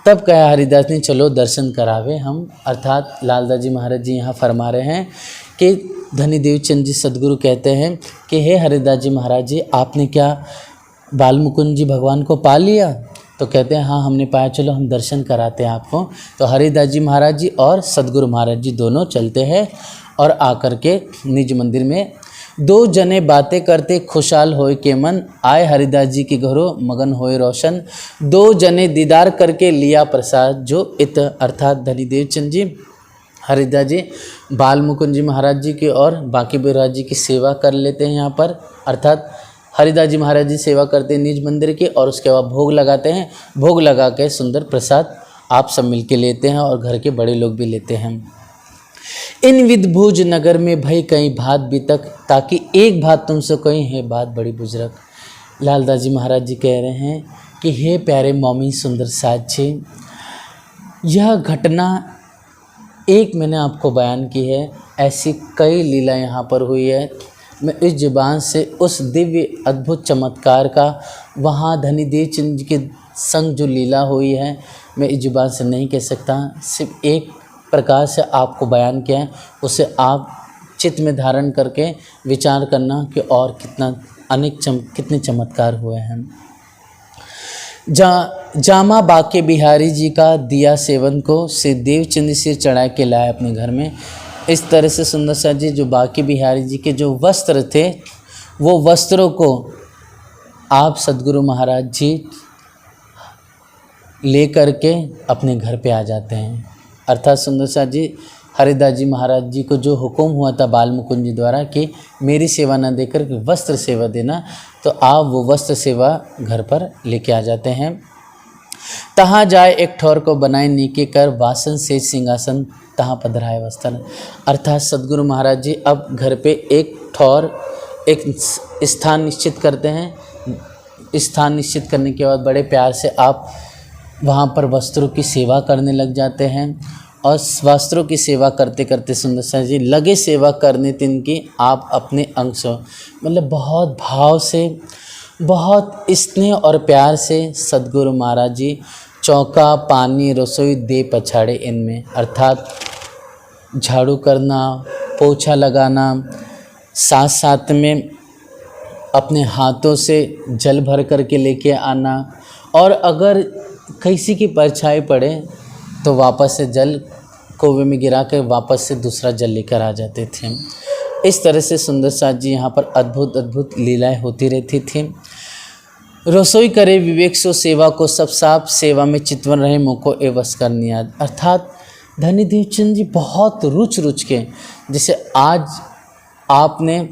तब कहा हरिदास ने चलो दर्शन करावे हम। अर्थात लालदास जी महाराज जी यहाँ फरमा रहे हैं कि धनी देवचंद जी सदगुरु कहते हैं कि हे हरिदास जी महाराज जी आपने क्या बाल मुकुंद जी भगवान को पा लिया? तो कहते हैं हाँ हमने पाया, चलो हम दर्शन कराते हैं आपको। तो हरिदास जी महाराज जी और सदगुरु महाराज जी दोनों चलते हैं और आकर के निज मंदिर में दो जने बातें करते खुशहाल होए के मन, आए हरिदास जी के घरों मगन होए रोशन, दो जने दीदार करके लिया प्रसाद जो इत। अर्थात धनी देवचंद जी हरिदास जी बाल मुकुंद जी महाराज जी की और बाकी महाराज जी की सेवा कर लेते हैं यहाँ पर। अर्थात हरिदास जी महाराज जी सेवा करते हैं निज मंदिर के और उसके बाद भोग लगाते हैं। भोग लगा के सुंदर प्रसाद आप सब मिल के लेते हैं और घर के बड़े लोग भी लेते हैं। इन विद भुज नगर में भई कहीं भात बीतक, ताकि एक भात तुमसे कहीं है बात बड़ी बुजुर्ग। लालदास जी महाराज जी कह रहे हैं कि हे प्यारे मौमी सुंदर साथ जी, यह घटना एक मैंने आपको बयान की है, ऐसी कई लीला यहाँ पर हुई है। मैं इस जुबान से उस दिव्य अद्भुत चमत्कार का वहाँ धनी देवचंद जी के संग जो लीला हुई है मैं इस जुबान से नहीं कह सकता। सिर्फ एक प्रकार से आपको बयान किया है, उसे आप चित्त में धारण करके विचार करना कि और कितने चमत्कार हुए हैं। जामा बाके बिहारी जी का दिया सेवन को, से देवचंद सिर चढ़ा के लाए अपने घर में। इस तरह से सुंदर सा जी जो बाके बिहारी जी के जो वस्त्र थे वो वस्त्रों को आप सदगुरु महाराज जी ले करके अपने घर पे आ जाते हैं। अर्थात सुंदर सा जी हरिदास जी महाराज जी को जो हुक्म हुआ था बाल मुकुंद जी द्वारा कि मेरी सेवा न देकर के वस्त्र सेवा देना, तो आप वो वस्त्र सेवा घर पर लेके आ जाते हैं। तहाँ जाए एक ठौर को बनाए नीके कर, वासन से सिंहासन तहाँ पधराए वस्त्र। अर्थात सदगुरु महाराज जी अब घर पे एक ठौर एक स्थान निश्चित करते हैं। स्थान निश्चित करने के बाद बड़े प्यार से आप वहाँ पर वस्त्रों की सेवा करने लग जाते हैं। और वस्त्रों की सेवा करते करते सुंदर सा जी लगे सेवा करने तिनकी आप अपने अंश मतलब बहुत भाव से बहुत स्नेह और प्यार से सदगुरु महाराज जी चौका पानी रसोई दे पछाड़े इनमें। अर्थात झाड़ू करना, पोछा लगाना, साथ साथ में अपने हाथों से जल भर करके लेके आना, और अगर किसी की परछाई पड़े तो वापस से जल कोवे में गिरा कर वापस से दूसरा जल लेकर आ जाते थे। इस तरह से सुंदर साथ जी यहाँ पर अद्भुत अद्भुत लीलाएं होती रहती थी। रसोई करे विवेक सो सेवा को, सब साफ सेवा में चितवन रहे मोको एवस कर नियाद। अर्थात धनी देवचंद जी बहुत रुच के, जैसे आज आपने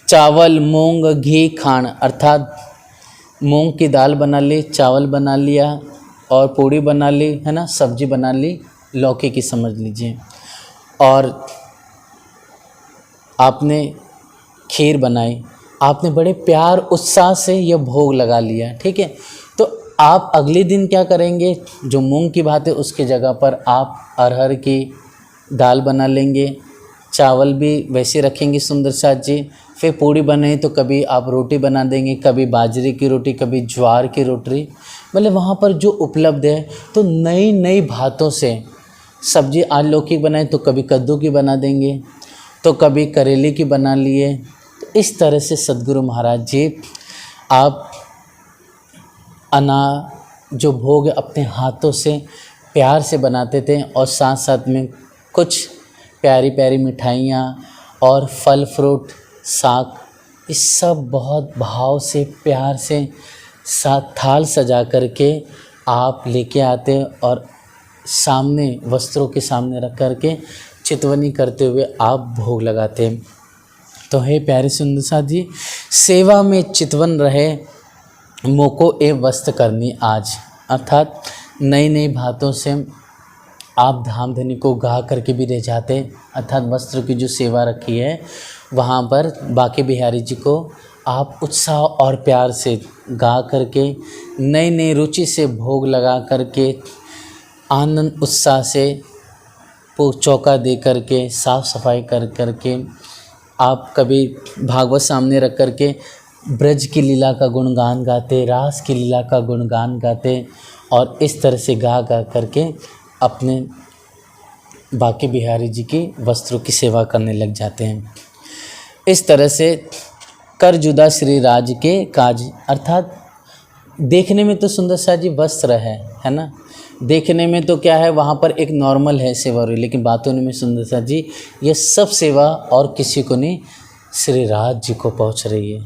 चावल मूंग घी खाण अर्थात मूंग की दाल बना ली, चावल बना लिया और पूड़ी बना ली, है ना, सब्जी बना ली, लौकी की समझ लीजिए, और आपने खीर बनाई, आपने बड़े प्यार उत्साह से यह भोग लगा लिया, ठीक है। तो आप अगले दिन क्या करेंगे, जो मूंग की भात है उसकी जगह पर आप अरहर की दाल बना लेंगे, चावल भी वैसे रखेंगे सुंदर साथ जी। फिर पूड़ी बने तो कभी आप रोटी बना देंगे, कभी बाजरे की रोटी, कभी ज्वार की रोटी, मतलब वहाँ पर जो उपलब्ध है। तो नई नई भातों से सब्जी, आज लौकी बनाए तो कभी कद्दू की बना देंगे, तो कभी करेले की बना लिए। तो इस तरह से सद्गुरु महाराज जी आप जो भोग अपने हाथों से प्यार से बनाते थे, और साथ साथ में कुछ प्यारी प्यारी मिठाइयाँ और फल फ्रूट साग, इस सब बहुत भाव से प्यार से साथ थाल सजा करके आप लेके आते और सामने वस्त्रों के सामने रख करके चितवनी करते हुए आप भोग लगाते। तो हे प्यारे सुंदर साथ जी, सेवा में चितवन रहे मोको ए वस्त्र करनी आज, अर्थात नई नई भातों से आप धाम धनी को गा करके भी रह जाते, अर्थात वस्त्र की जो सेवा रखी है वहाँ पर बाके बिहारी जी को आप उत्साह और प्यार से गा करके नई नई रुचि से भोग लगा करके आनंद उत्साह से चौका दे करके साफ़ सफाई कर करके आप कभी भागवत सामने रख करके ब्रज की लीला का गुणगान गाते, रास की लीला का गुणगान गाते, और इस तरह से गा गा करके अपने बाके बिहारी जी की वस्त्रों की सेवा करने लग जाते हैं। इस तरह से कर जुदा श्री राज के काज, अर्थात देखने में तो सुंदर सा जी वस्त्र है ना, देखने में तो क्या है वहाँ पर एक नॉर्मल है सेवा हो रही, लेकिन बातों में सुंदर सा जी ये सब सेवा और किसी को नहीं, श्री राज जी को पहुँच रही है।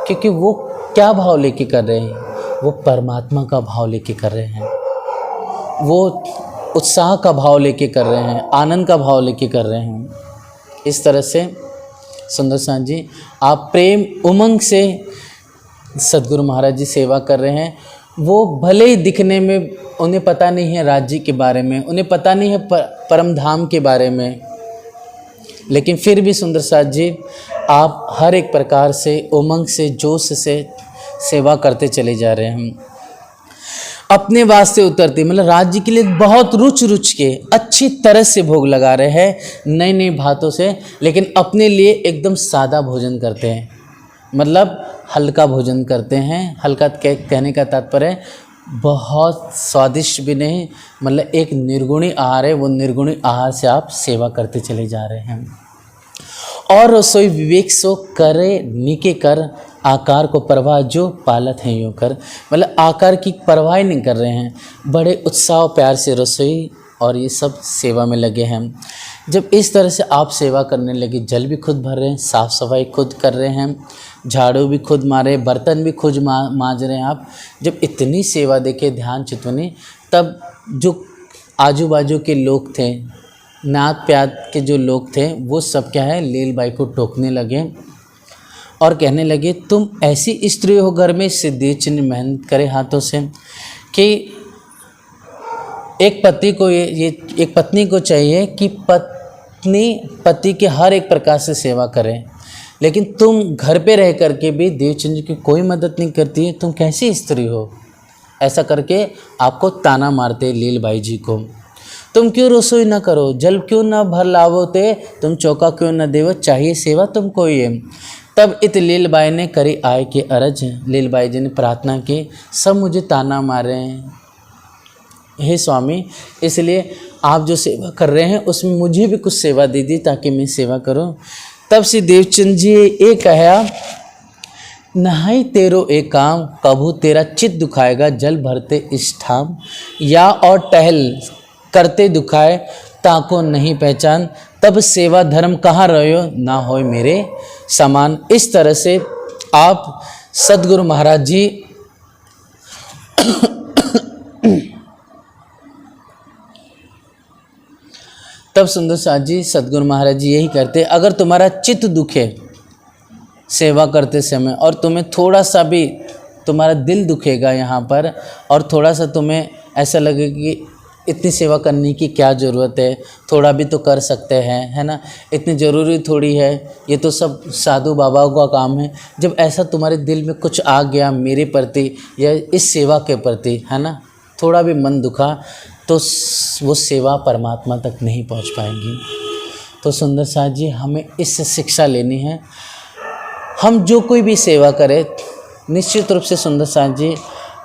क्योंकि वो क्या भाव लेके कर रहे हैं, वो परमात्मा का भाव लेके कर रहे हैं, वो उत्साह का भाव लेके कर रहे हैं, आनंद का भाव लेके कर रहे हैं। इस तरह से सुंदर साथ जी आप प्रेम उमंग से सद्गुरु महाराज जी सेवा कर रहे हैं। वो भले ही दिखने में उन्हें पता नहीं है राज्य के बारे में, उन्हें पता नहीं है परम धाम के बारे में, लेकिन फिर भी सुंदर साथ जी आप हर एक प्रकार से उमंग से जोश से सेवा करते चले जा रहे हैं। अपने वास्ते उतरते, मतलब राज्य के लिए बहुत रुच के अच्छी तरह से भोग लगा रहे हैं नई नई भातों से, लेकिन अपने लिए एकदम सादा भोजन करते हैं, मतलब हल्का भोजन करते हैं। हल्का कहने का तात्पर्य बहुत स्वादिष्ट भी नहीं, मतलब एक निर्गुणी आहार है, वो निर्गुणी आहार से आप सेवा करते चले जा रहे हैं। और रसोई विवेक सो करे निके कर, आकार को परवाह जो पालत हैं यूँ कर, मतलब आकार की परवाह नहीं कर रहे हैं, बड़े उत्साह प्यार से रसोई और ये सब सेवा में लगे हैं। जब इस तरह से आप सेवा करने लगे, जल भी खुद भर रहे हैं, साफ़ सफाई खुद कर रहे हैं, झाड़ू भी खुद मारे, बर्तन भी खुद मांज रहे हैं आप। जब इतनी सेवा देखे ध्यान चितवनी, तब जो आजू बाजू के लोग थे, नात प्यात के जो लोग थे, वो सब क्या है लील बाई को टोकने लगे और कहने लगे तुम ऐसी स्त्री हो घर में, सिद्धि चिन्ह मेहनत करे हाथों से, कि एक पति को ये एक पत्नी को चाहिए कि पत्नी पति के हर एक प्रकार से सेवा करे, लेकिन तुम घर पे रह करके भी देवचंद की कोई मदद नहीं करती है, तुम कैसी स्त्री हो। ऐसा करके आपको ताना मारते लीलबाई जी को। तुम क्यों रसोई न करो, जल क्यों न भर लावोते, तुम चौका क्यों न देवो, चाहिए सेवा तुमको ये। तब इत लीलबाई ने करी आय के अरज, लीलबाई जी ने प्रार्थना की, सब मुझे ताना मार रहे हैं, हे स्वामी, इसलिए आप जो सेवा कर रहे हैं उसमें मुझे भी कुछ सेवा दे दी ताकि मैं सेवा करूं। तब से देवचंद जी ये कहा, नहाई तेरो एक काम, कभू तेरा चित दुखाएगा, जल भरते इस ठाम, या और टहल करते दुखाए ताको नहीं पहचान, तब सेवा धर्म कहाँ रहो ना होय मेरे समान। इस तरह से आप सद्गुरु महाराज जी तब सुंदर साथ जी सद्गुरु महाराज जी यही करते, अगर तुम्हारा चित्त दुखे सेवा करते समय और तुम्हें थोड़ा सा भी तुम्हारा दिल दुखेगा यहाँ पर, और थोड़ा सा तुम्हें ऐसा लगेगा कि इतनी सेवा करने की क्या ज़रूरत है, थोड़ा भी तो कर सकते हैं, है ना, इतनी ज़रूरी थोड़ी है, ये तो सब साधु बाबाओं का काम है। जब ऐसा तुम्हारे दिल में कुछ आ गया मेरे प्रति या इस सेवा के प्रति, है ना, थोड़ा भी मन दुखा, तो वो सेवा परमात्मा तक नहीं पहुंच पाएगी। तो सुंदर साथ जी हमें इससे शिक्षा लेनी है। हम जो कोई भी सेवा करें, निश्चित रूप से सुंदर साथ जी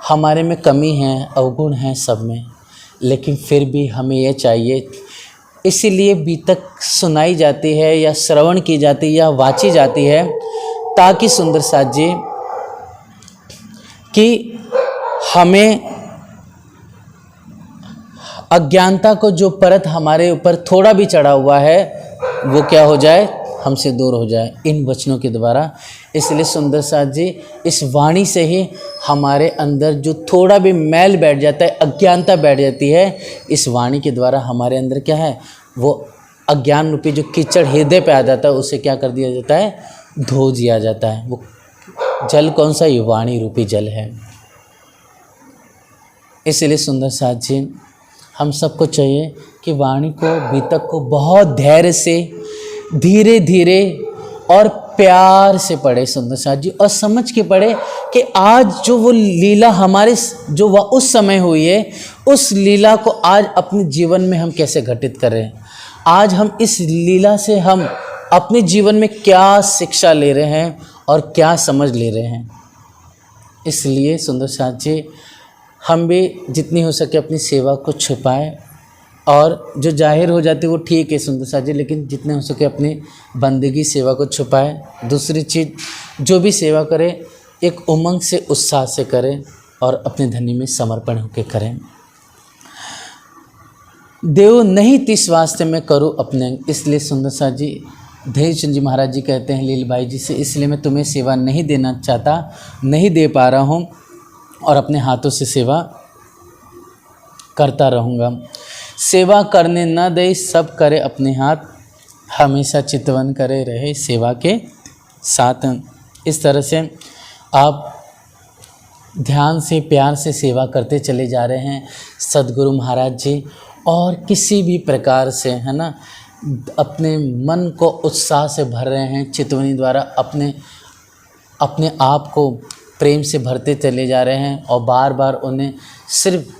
हमारे में कमी है, अवगुण है सब में, लेकिन फिर भी हमें यह चाहिए, इसीलिए बीतक सुनाई जाती है या श्रवण की जाती है या वाची जाती है, ताकि सुंदर साथ जी कि हमें अज्ञानता को जो परत हमारे ऊपर थोड़ा भी चढ़ा हुआ है वो क्या हो जाए, हमसे दूर हो जाए इन वचनों के द्वारा। इसलिए सुंदर साथ जी इस वाणी से ही हमारे अंदर जो थोड़ा भी मैल बैठ जाता है, अज्ञानता बैठ जाती है, इस वाणी के द्वारा हमारे अंदर क्या है, वो अज्ञान रूपी जो कीचड़ हृदय पे आ जाता है उसे क्या कर दिया जाता है, धो दिया जाता है। वो जल कौन सा, ये वाणी रूपी जल है। इसलिए सुंदर साथ जी हम सबको चाहिए कि वाणी को, बीतक को बहुत धैर्य से, धीरे धीरे और प्यार से पढ़े सुंदर साथ जी, और समझ के पढ़े कि आज जो वो लीला हमारे जो वह उस समय हुई है, उस लीला को आज अपने जीवन में हम कैसे घटित करें। आज हम इस लीला से हम अपने जीवन में क्या शिक्षा ले रहे हैं और क्या समझ ले रहे हैं। इसलिए सुंदर साथ जी हम भी जितनी हो सके अपनी सेवा को छुपाएं, और जो जाहिर हो जाती है वो ठीक है सुंदर साथ जी, लेकिन जितने हो सके अपनी बंदगी सेवा को छुपाएं। दूसरी चीज़, जो भी सेवा करें एक उमंग से, उत्साह से करें और अपने धनी में समर्पण होकर करें। देव नहीं तिस वास्ते में करूँ अपने, इसलिए सुंदर साथ जी धैर्यचंद जी महाराज जी कहते हैं लीलबाई जी से, इसलिए मैं तुम्हें सेवा नहीं देना चाहता, नहीं दे पा रहा हूँ और अपने हाथों से सेवा करता रहूँगा। सेवा करने न दे सब करे अपने हाथ, हमेशा चितवन करे रहे सेवा के साथ। इस तरह से आप ध्यान से, प्यार से सेवा करते चले जा रहे हैं सद्गुरु महाराज जी, और किसी भी प्रकार से, है ना, अपने मन को उत्साह से भर रहे हैं चितवनी द्वारा, अपने आप को प्रेम से भरते चले जा रहे हैं, और बार बार उन्हें सिर्फ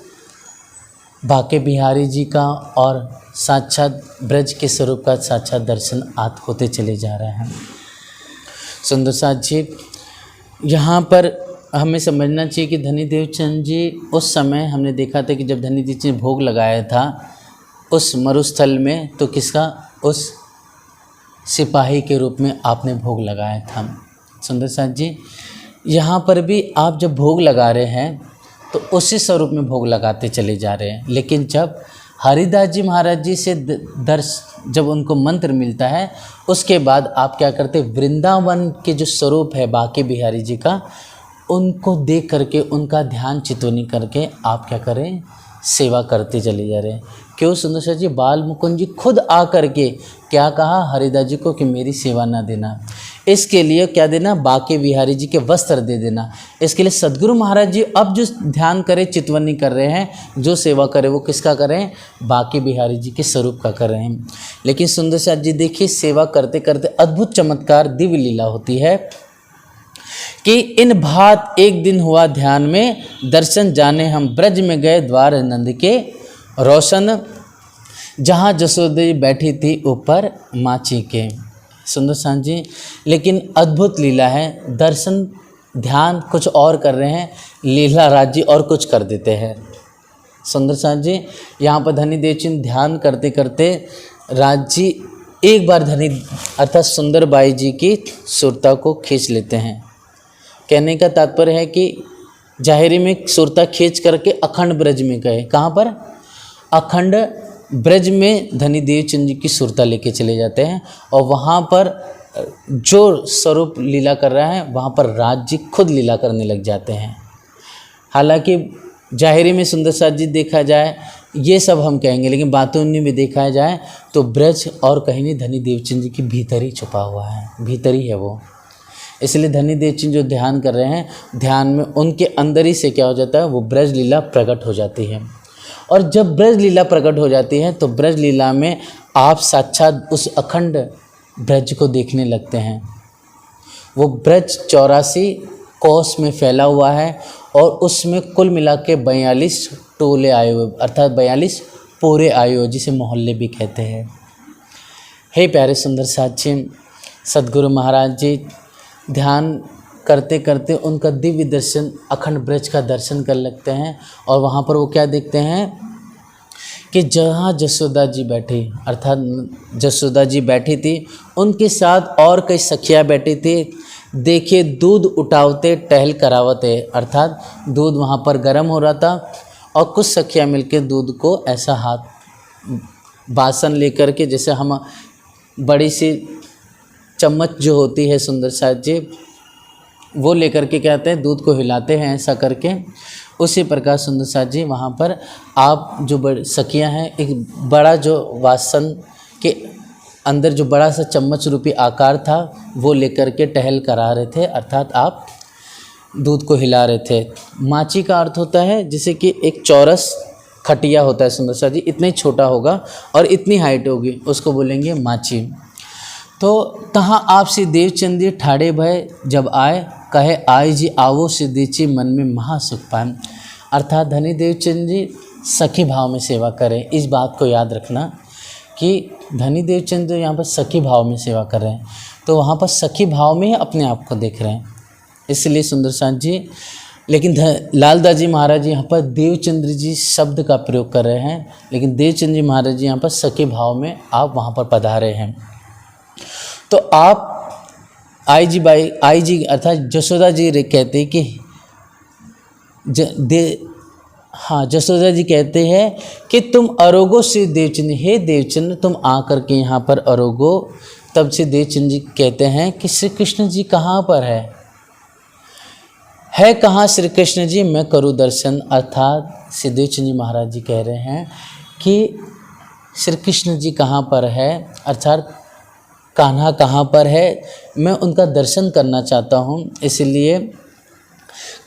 बाके बिहारी जी का और साक्षात ब्रज के स्वरूप का साक्षात दर्शन होते चले जा रहे हैं। सुंदर साथ जी यहाँ पर हमें समझना चाहिए कि धनी देवचंद जी उस समय हमने देखा था कि जब धनी देवचंद जी ने भोग लगाया था उस मरुस्थल में, तो किसका, उस सिपाही के रूप में आपने भोग लगाया था। सुंदर साथ जी यहाँ पर भी आप जब भोग लगा रहे हैं तो उसी स्वरूप में भोग लगाते चले जा रहे हैं, लेकिन जब हरिदास जी महाराज जी से जब उनको मंत्र मिलता है, उसके बाद आप क्या करते, वृंदावन के जो स्वरूप है बाके बिहारी जी का, उनको देख करके, उनका ध्यान चितवनी करके आप क्या करें, सेवा करते चले जा रहे हैं। क्यों सुंदर साथ जी, बाल मुकुंद जी खुद आ करके क्या कहा हरिदास जी को कि मेरी सेवा ना देना, इसके लिए क्या देना, बाके बिहारी जी के वस्त्र दे देना। इसके लिए सद्गुरु महाराज जी अब जो ध्यान करे, चितवनी कर रहे हैं, जो सेवा करे वो किसका करें, बाके बिहारी जी के स्वरूप का कर रहे हैं। लेकिन सुंदर साथ जी देखिए, सेवा करते करते अद्भुत चमत्कार, दिव्य लीला होती है कि इन भात एक दिन हुआ ध्यान में, दर्शन जाने हम ब्रज में गए द्वार नंद के रोशन, जहाँ जसोदा जी बैठी थी ऊपर माची के। सुंदर साथ जी लेकिन अद्भुत लीला है, दर्शन ध्यान कुछ और कर रहे हैं, लीला राज जी और कुछ कर देते हैं। सुंदर साथ जी यहाँ पर धनी देवचंद ध्यान करते करते राज जी एक बार धनी अर्थात सुंदर बाई जी की सुरता को खींच लेते हैं। कहने का तात्पर्य है कि जाहिरी में सुरता खींच करके अखंड ब्रज में गए। कहाँ पर, अखंड ब्रज में धनी देवचंद जी की सुरता लेके चले जाते हैं, और वहाँ पर जो स्वरूप लीला कर रहा है वहाँ पर राज जी खुद लीला करने लग जाते हैं। हालांकि जाहिरी में सुंदर साथ जी देखा जाए ये सब हम कहेंगे, लेकिन बातों में देखा जाए तो ब्रज और कहीं नहीं, धनी देवचंद जी की भीतर ही छुपा हुआ है, भीतर ही है वो। इसलिए धनी देवचंद जो ध्यान कर रहे हैं, ध्यान में उनके अंदर ही से क्या हो जाता है, वो ब्रज लीला प्रकट हो जाती है। और जब ब्रज लीला प्रकट हो जाती है तो ब्रज लीला में आप साक्षात उस अखंड ब्रज को देखने लगते हैं। वो ब्रज 84 कोस में फैला हुआ है और उसमें कुल मिला के 42 टोले आए हुए, अर्थात 42 पूरे आए हुए, जिसे मोहल्ले भी कहते हैं। हे प्यारे सुंदर साथी, सद्गुरु महाराज जी ध्यान करते करते उनका दिव्य दर्शन, अखंड ब्रज का दर्शन कर लगते हैं। और वहाँ पर वो क्या देखते हैं कि जहाँ जसोदा जी बैठी, अर्थात जसोदा जी बैठी थी, उनके साथ और कई सखियाँ बैठी थी। देखिए दूध उठावते टहल करावते, अर्थात दूध वहाँ पर गर्म हो रहा था और कुछ सखियाँ मिलकर दूध को ऐसा हाथ बासन लेकर के, जैसे हम बड़ी सी चम्मच जो होती है सुंदर साथ जी, वो लेकर के क्या कहते हैं दूध को हिलाते हैं ऐसा करके। उसी प्रकार सुंदर साथ जी वहाँ पर आप जो बड़ी सखियाँ हैं, एक बड़ा जो वासन के अंदर जो बड़ा सा चम्मच रूपी आकार था वो लेकर के टहल करा रहे थे, अर्थात आप दूध को हिला रहे थे। माची का अर्थ होता है जैसे कि एक चौरस खटिया होता है सुंदर साथ जी, इतना ही छोटा होगा और इतनी हाइट होगी, उसको बोलेंगे माची। तो तहाँ आप श्री देवचंद जी ठाड़े भय जब आए, कहे आय जी आवो सिद्धि मन में महासुख पाए, अर्थात धनी देवचंद जी सखी भाव में सेवा करें। इस बात को याद रखना कि धनी देवचंद यहाँ पर सखी भाव में सेवा कर रहे हैं, तो वहाँ पर सखी भाव में ही अपने आप को देख रहे हैं, इसलिए सुंदर साथ जी। लेकिन लालदास जी महाराज जी यहाँ पर देवचंद्र जी शब्द का प्रयोग कर रहे हैं, लेकिन देवचंद जी महाराज जी यहाँ पर सखी भाव में आप वहाँ पर पधारे हैं। तो आप आई जी अर्थात जसोदा जी कहते हैं कि जसोदा जी कहते हैं कि तुम अरोगो श्री देवचंद, हे देवचंद्र तुम आकर के यहाँ पर अरोगो। तब से देवचंद जी कहते हैं कि श्री कृष्ण जी कहाँ पर है कहाँ श्री कृष्ण जी, मैं करूँ दर्शन। अर्थात श्री देवचंद जी महाराज जी कह रहे हैं कि श्री कृष्ण जी कहाँ पर है, अर्थात कान्हा कहाँ पर है, मैं उनका दर्शन करना चाहता हूँ। इसलिए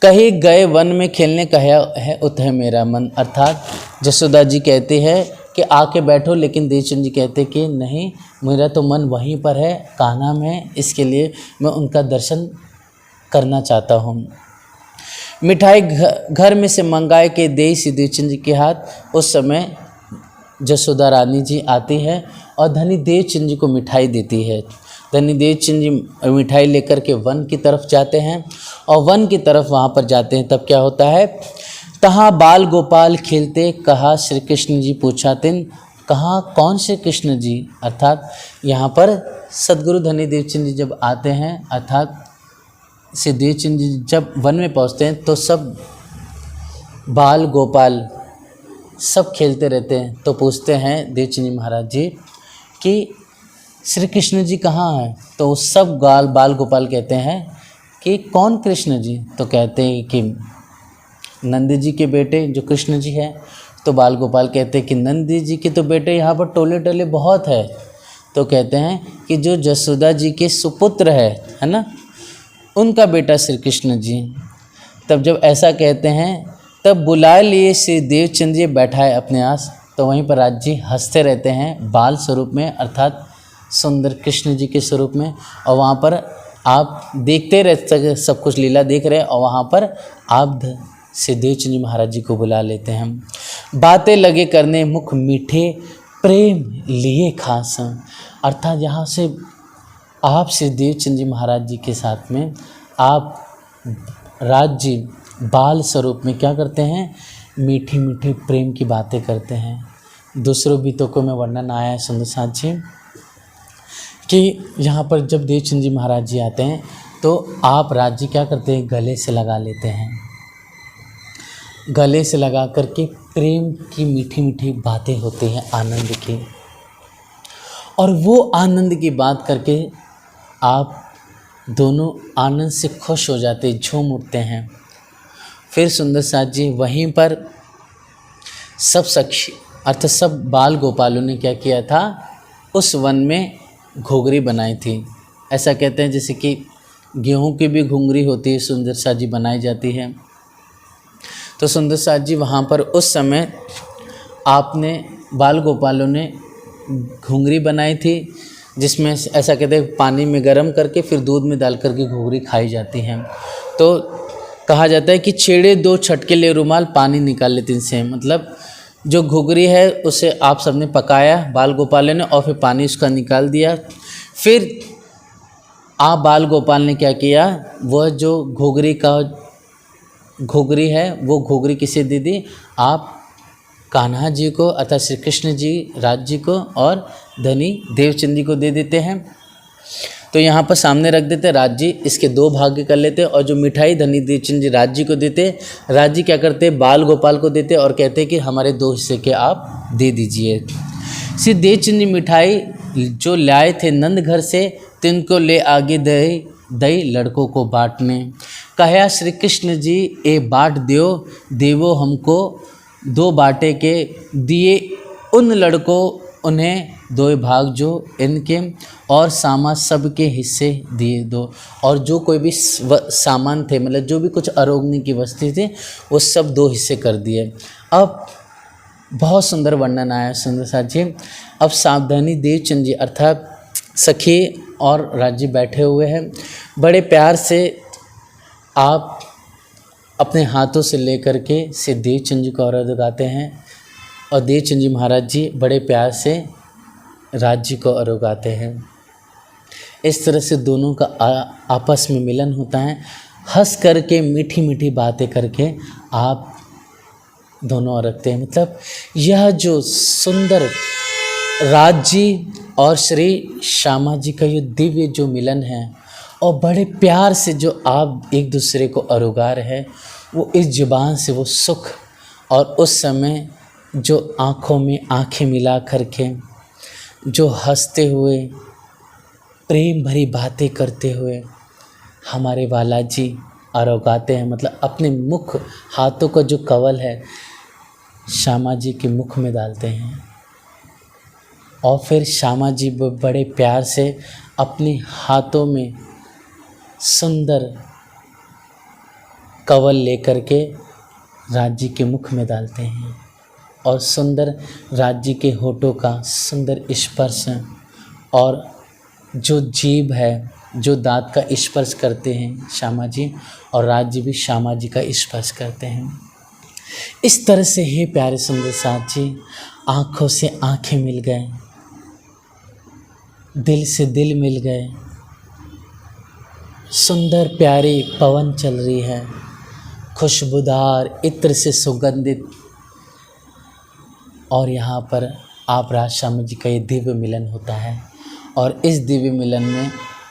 कहीं गए वन में खेलने कहा है उतः मेरा मन, अर्थात जसोदा जी कहते हैं कि आके बैठो, लेकिन देवचंद जी कहते कि नहीं, मेरा तो मन वहीं पर है कान्हा में, इसके लिए मैं उनका दर्शन करना चाहता हूँ। मिठाई घर में से मंगाए के दे श्री देवचंद जी के हाथ। उस समय जसोदा रानी जी आती है और धनी देवचंद जी को मिठाई देती है। धनी देवचंद जी मिठाई लेकर के वन की तरफ जाते हैं और वन की तरफ वहाँ पर जाते हैं, तब क्या होता है, तहाँ बाल गोपाल खेलते, कहा श्री कृष्ण जी पूछा तिन, कहाँ कौन श्री कृष्ण जी। अर्थात यहाँ पर सद्गुरु धनी देवचंद जी जब आते हैं, अर्थात श्री देवचंद जी जब वन में पहुँचते हैं तो सब बाल गोपाल सब खेलते रहते हैं। तो पूछते हैं देवचंद जी महाराज जी कि श्री कृष्ण जी कहाँ हैं, तो सब बाल गोपाल कहते हैं कि कौन कृष्ण जी, तो कहते हैं कि नंद जी के बेटे जो कृष्ण जी हैं। तो बाल गोपाल कहते हैं कि नंद जी के तो बेटे यहाँ पर टोले टोले बहुत है, तो कहते हैं कि जो जसोदा जी के सुपुत्र है ना, उनका बेटा श्री कृष्ण जी। तब जब ऐसा कहते हैं तब बुला लिए श्री देवचंद जी बैठाए अपने आस। तो वहीं पर राज जी हंसते रहते हैं बाल स्वरूप में, अर्थात सुंदर कृष्ण जी के स्वरूप में, और वहाँ पर आप देखते रहते, सब कुछ लीला देख रहे हैं, और वहाँ पर आप श्री देवचंद जी महाराज जी को बुला लेते हैं। बातें लगे करने मुख मीठे प्रेम लिए खास, अर्थात यहाँ से आप श्री देवचंद जी महाराज जी के साथ में आप राज जी बाल स्वरूप में क्या करते हैं, मीठी मीठी प्रेम की बातें करते हैं। दूसरों बीतों में वर्णन आया है सुंदर साथ जी कि यहाँ पर जब देवचंद जी महाराज जी आते हैं तो आप राज जी क्या करते हैं, गले से लगा लेते हैं। गले से लगा करके प्रेम की मीठी मीठी बातें होती हैं, आनंद की, और वो आनंद की बात करके आप दोनों आनंद से खुश हो जाते, झूम उठते हैं। फिर सुंदर साथ जी वहीं पर सब सखी अर्थात सब बाल गोपालों ने क्या किया था, उस वन में घोंघरी बनाई थी। ऐसा कहते हैं जैसे कि गेहूं की भी घुंघरी होती है, सुंदर साथ जी बनाई जाती है। तो सुंदर साथ जी वहाँ पर उस समय आपने बाल गोपालों ने घुंघरी बनाई थी, जिसमें ऐसा कहते हैं पानी में गर्म करके फिर दूध में डाल करके घुंघरी खाई जाती हैं। तो कहा जाता है कि छेड़े 2 छटके ले रुमाल पानी निकाल लेते इनसे, मतलब जो घुंघरी है उसे आप सबने पकाया बाल गोपालों ने और फिर पानी उसका निकाल दिया। फिर आप बाल गोपाल ने क्या किया, वह जो घुंघरी है वो घुंघरी किसे दे दी, आप कान्हा जी को अर्थात श्री कृष्ण जी राज जी को और धनी देवचंद जी को दे देते हैं। तो यहाँ पर सामने रख देते राज जी, इसके 2 भाग कर लेते और जो मिठाई धनी देवचंद जी राज जी को देते, राज जी क्या करते बाल गोपाल को देते और कहते कि हमारे 2 हिस्से के आप दे दीजिए। श्री देवचंद जी मिठाई जो लाए थे नंद घर से, तिनको ले आगे दई लड़कों को बांटने। कहा श्री कृष्ण जी ए बाट दियो, देवो हमको 2 बाटे के दिए उन लड़कों उन्हें 2 भाग जो इनके, और सामा सबके हिस्से दिए 2। और जो कोई भी सामान थे, मतलब जो भी कुछ अरोगने की वस्तु थी, वो सब 2 हिस्से कर दिए। अब बहुत सुंदर वर्णन आया सुंदर साथ जी। अब सावधानी देवचंद जी अर्थात सखी और राजी बैठे हुए हैं, बड़े प्यार से आप अपने हाथों से लेकर के से देवचंद जी को और लगाते हैं और देवचंद जी महाराज जी बड़े प्यार से राज जी को अरोगाते हैं। इस तरह से दोनों का आपस में मिलन होता है। हंस करके मीठी मीठी बातें करके आप दोनों रखते हैं। मतलब यह जो सुंदर राज जी और श्री श्यामा जी का ये दिव्य जो मिलन है और बड़े प्यार से जो आप एक दूसरे को अरोगा रहे हैं, वो इस जुबान से वो सुख और उस समय जो आँखों में आँखें मिला करके जो हंसते हुए प्रेम भरी बातें करते हुए हमारे वाला जी अरोगाते हैं। मतलब अपने मुख हाथों का जो कवल है श्यामा जी के मुख में डालते हैं और फिर श्यामा जी बड़े प्यार से अपने हाथों में सुंदर कवल लेकर के राज जी के मुख में डालते हैं और सुंदर राज जी के होठों का सुंदर स्पर्श और जो जीभ है जो दांत का स्पर्श करते हैं श्यामा जी, और राज जी भी श्यामा जी का स्पर्श करते हैं। इस तरह से हे प्यारे सुंदर साथ जी, आँखों से आँखें मिल गए, दिल से दिल मिल गए, सुंदर प्यारी पवन चल रही है, खुशबूदार इत्र से सुगंधित, और यहाँ पर आप राज श्यामा जी का ये दिव्य मिलन होता है। और इस दिव्य मिलन में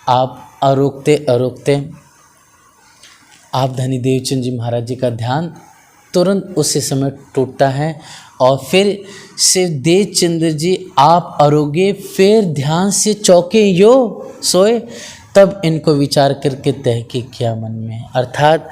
आप अरोकते अरोकते आप धनी देवचंद जी महाराज जी का ध्यान तुरंत उसी समय टूटता है और फिर से देवचंद जी आप अरोगे, फिर ध्यान से चौके यो सोए, तब इनको विचार करके तहकीक किया मन में। अर्थात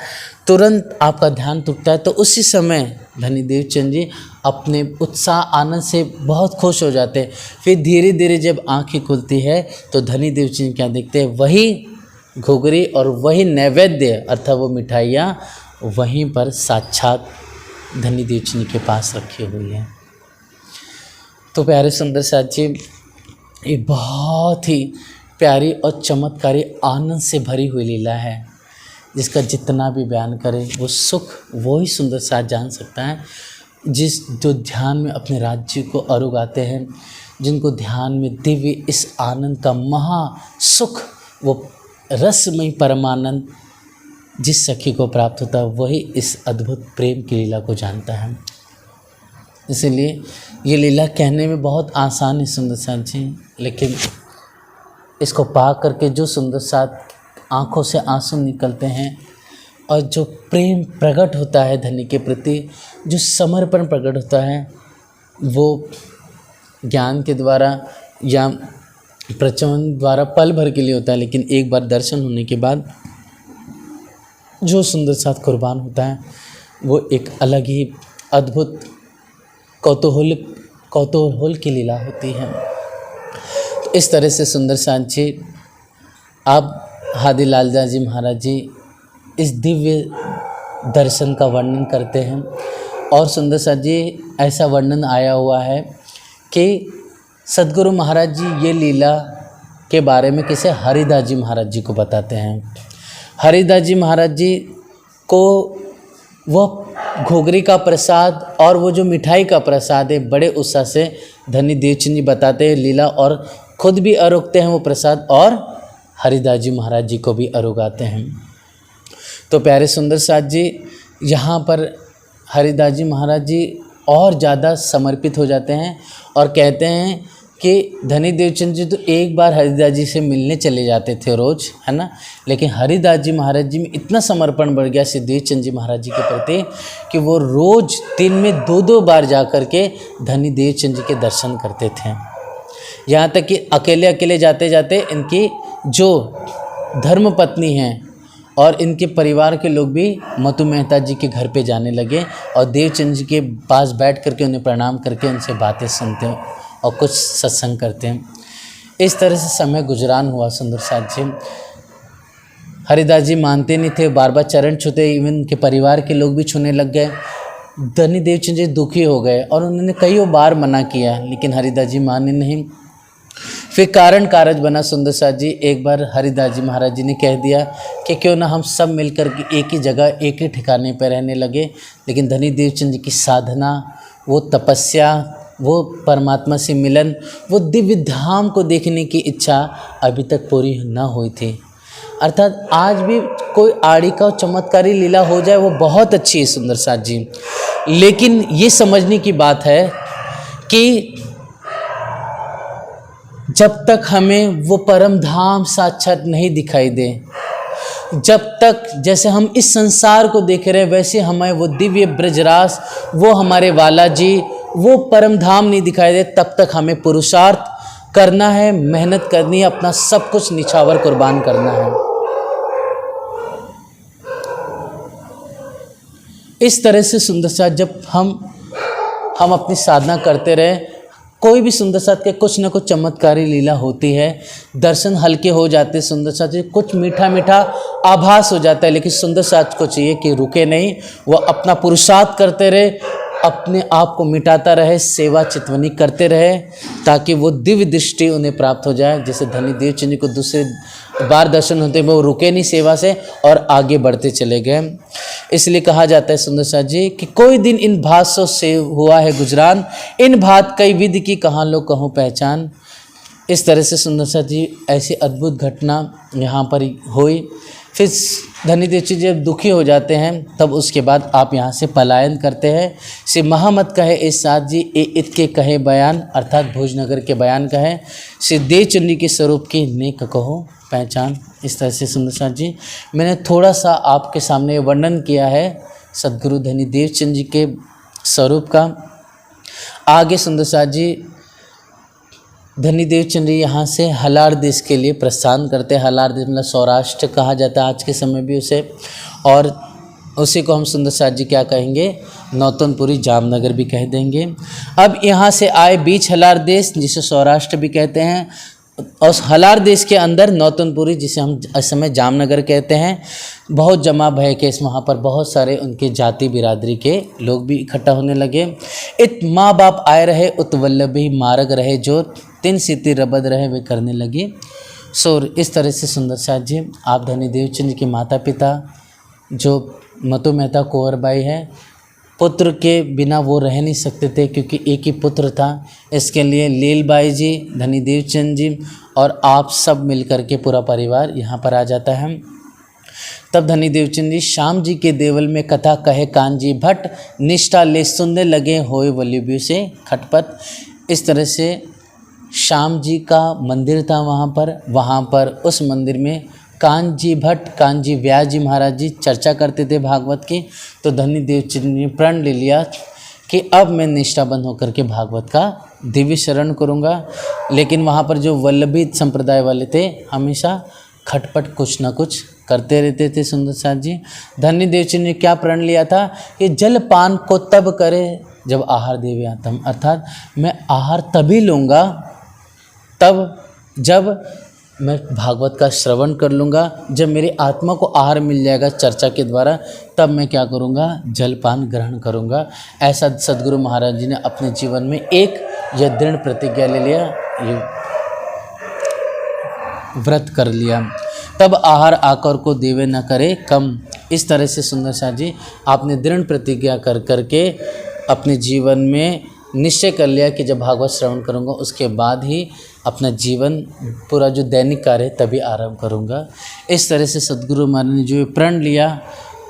तुरंत आपका ध्यान टूटता है तो उसी समय धनी देवचंद जी अपने उत्साह आनंद से बहुत खुश हो जाते हैं। फिर धीरे धीरे जब आंखें खुलती है तो धनी देवचंद क्या देखते हैं, वही घुघरी और वही नैवेद्य अर्थात वो मिठाइयाँ वहीं पर साक्षात धनी देवचंद के पास रखी हुई है। तो प्यारे सुंदर साथ जी, ये बहुत ही प्यारी और चमत्कारी आनंद से भरी हुई लीला है, जिसका जितना भी बयान करे वो सुख वो ही सुंदर साथ जान सकता है। जो ध्यान में अपने राज्य को अरुगाते हैं, जिनको ध्यान में दिव्य इस आनंद का महा सुख, वो रसमय परमानंद जिस सखी को प्राप्त होता है, वही इस अद्भुत प्रेम की लीला को जानता है। इसलिए ये लीला कहने में बहुत आसान है सुंदर साथ जी, लेकिन इसको पा करके जो सुंदर साथ आँखों से आंसू निकलते हैं और जो प्रेम प्रकट होता है धनी के प्रति, जो समर्पण प्रकट होता है, वो ज्ञान के द्वारा या प्रचलन द्वारा पल भर के लिए होता है, लेकिन एक बार दर्शन होने के बाद जो सुंदर साथ कुर्बान होता है वो एक अलग ही अद्भुत कौतूहल की लीला होती है। तो इस तरह से सुंदर साथ जी आप हादी लालजा जी महाराज जी इस दिव्य दर्शन का वर्णन करते हैं और सुंदर साथ जी ऐसा वर्णन आया हुआ है कि सद्गुरु महाराज जी ये लीला के बारे में किसे हरिदास जी महाराज जी को बताते हैं। हरिदास जी महाराज जी को वह घोगरी का प्रसाद और वो जो मिठाई का प्रसाद है बड़े उत्साह से धनी देवचंद जी बताते हैं लीला, और खुद भी अरोगते हैं वो प्रसाद और हरिदास जी महाराज जी को भी अरोगाते हैं। तो प्यारे सुंदर साथ जी यहाँ पर हरिदास जी महाराज जी और ज़्यादा समर्पित हो जाते हैं और कहते हैं कि धनी देवचंद जी तो एक बार हरिदास जी से मिलने चले जाते थे रोज़, है ना, लेकिन हरिदास जी महाराज जी में इतना समर्पण बढ़ गया श्री देवचंद जी महाराज जी के प्रति कि वो रोज़ दिन में 2-2 बार जा कर के धनी देवचंद जी के दर्शन करते थे। यहाँ तक कि अकेले अकेले जाते जाते इनकी जो धर्मपत्नी हैं और इनके परिवार के लोग भी मतु मेहता जी के घर पे जाने लगे और देवचंद जी के पास बैठ करके उन्हें प्रणाम करके उनसे बातें सुनते हैं और कुछ सत्संग करते हैं। इस तरह से समय गुजरान हुआ सुंदर साथ जी। हरिदास जी मानते नहीं थे, बार बार चरण छूते, इवन उनके परिवार के लोग भी छूने लग गए। धनी देवचंद जी दुखी हो गए और उन्होंने कई बार मना किया, लेकिन हरिदास जी माने नहीं। फिर कारण कारज बना सुंदर साथ जी। एक बार हरिदास जी महाराज जी ने कह दिया कि क्यों ना हम सब मिलकर के एक ही जगह एक ही ठिकाने पर रहने लगे। लेकिन धनी देवचंद जी की साधना, वो तपस्या, वो परमात्मा से मिलन, वो दिव्य धाम को देखने की इच्छा अभी तक पूरी न हुई थी। अर्थात आज भी कोई आड़ी का चमत्कारी लीला हो जाए वो बहुत अच्छी है सुंदर साथ जी, लेकिन ये समझने की बात है कि जब तक हमें वो परम धाम साक्षात नहीं दिखाई दे, जब तक जैसे हम इस संसार को देख रहे हैं वैसे हमें वो दिव्य ब्रजरास, वो हमारे वाला जी, वो परम धाम नहीं दिखाई दे, तब तक हमें पुरुषार्थ करना है, मेहनत करनी है, अपना सब कुछ निछावर कुर्बान करना है। इस तरह से सुंदर साथ जब हम अपनी साधना करते रहे, कोई भी सुंदर साथ के कुछ न कुछ चमत्कारी लीला होती है, दर्शन हल्के हो जाते, सुंदर साथ जी कुछ मीठा मीठा आभास हो जाता है, लेकिन सुंदर साथ को चाहिए कि रुके नहीं, वो अपना पुरुषार्थ करते रहे, अपने आप को मिटाता रहे, सेवा चितवनी करते रहे, ताकि वो दिव्य दृष्टि उन्हें प्राप्त हो जाए। जैसे धनी देवचंद जी को दूसरे बार दर्शन होते वो रुके नहीं सेवा से और आगे बढ़ते चले गए। इसलिए कहा जाता है सुंदर साथ जी कि कोई दिन इन भाषों से हुआ है गुजरान, इन भात कई विधि की कहाँ लो कहूँ पहचान। इस तरह से सुंदर साथ जी ऐसी अद्भुत घटना यहाँ पर हुई। फिर धनी देवचंद जब दुखी हो जाते हैं तब उसके बाद आप यहाँ से पलायन करते हैं। श्री महामत कहे इस साथ जी ए इत के कहे बयान, अर्थात भोजनगर के बयान कहे, श्री देवचंद जी के स्वरूप की नेक कहो पहचान। इस तरह से सुंदर साथ जी मैंने थोड़ा सा आपके सामने वर्णन किया है सद्गुरु धनी देवचंद जी के स्वरूप का। आगे सुंदर साथ जी धनी देवचंद जी यहाँ से हलार देश के लिए प्रस्थान करते हैं। हलार देश मतलब सौराष्ट्र कहा जाता है आज के समय भी उसे, और उसी को हम सुंदर साथ जी क्या कहेंगे, नौतनपुरी जामनगर भी कह देंगे। अब यहाँ से आए बीच हलार देश जिसे सौराष्ट्र भी कहते हैं, और हलार देश के अंदर नौतनपुरी जिसे हम इस समय जामनगर कहते हैं, बहुत जमा भय के इस वहाँ पर बहुत सारे उनके जाति बिरादरी के लोग भी इकट्ठा होने लगे। इत माँ बाप आए रहे उत वल्लभी मार्ग रहे जो, तीन सीती रबद रहे वे करने लगे शोर। इस तरह से सुंदर साथ जी आप धनी देवचंद के माता पिता जो मतु मेहता कुंवरबाई है, पुत्र के बिना वो रह नहीं सकते थे क्योंकि एक ही पुत्र था। इसके लिए लीलबाई जी, धनी देवचंद जी और आप सब मिलकर के पूरा परिवार यहाँ पर आ जाता है। तब धनी देवचंद जी श्याम जी के देवल में कथा कहे कानजी भट्ट, निष्ठा ले सुनने लगे होए वल्लभी से खटपट। इस तरह से श्याम जी का मंदिर था वहाँ पर उस मंदिर में कानजी भट्ट, कानजी व्यास जी महाराज जी चर्चा करते थे भागवत की। तो धनी देवचंद ने प्रण ले लिया कि अब मैं निष्ठाबंध होकर के भागवत का दिव्य शरण करूँगा। लेकिन वहाँ पर जो वल्लभी संप्रदाय वाले थे हमेशा खटपट कुछ ना कुछ करते रहते थे। सुंदर साथ जी धनी देवचंद ने क्या प्रण लिया था कि जलपान को तब करे जब आहार देवे आत्म, अर्थात मैं आहार तभी लूँगा तब जब मैं भागवत का श्रवण कर लूँगा। जब मेरी आत्मा को आहार मिल जाएगा चर्चा के द्वारा, तब मैं क्या करूँगा, जलपान ग्रहण करूँगा। ऐसा सद्गुरु महाराज जी ने अपने जीवन में एक यह दृढ़ प्रतिज्ञा ले लिया, ये व्रत कर लिया। तब आहार आकर को देवे न करे कम। इस तरह से सुंदर साथ जी आपने दृढ़ प्रतिज्ञा कर करके अपने जीवन में निश्चय कर लिया कि जब भागवत श्रवण करूँगा उसके बाद ही अपना जीवन पूरा जो दैनिक कार्य है तभी आरंभ करूँगा। इस तरह से सद्गुरु महाराज ने जो प्रण लिया,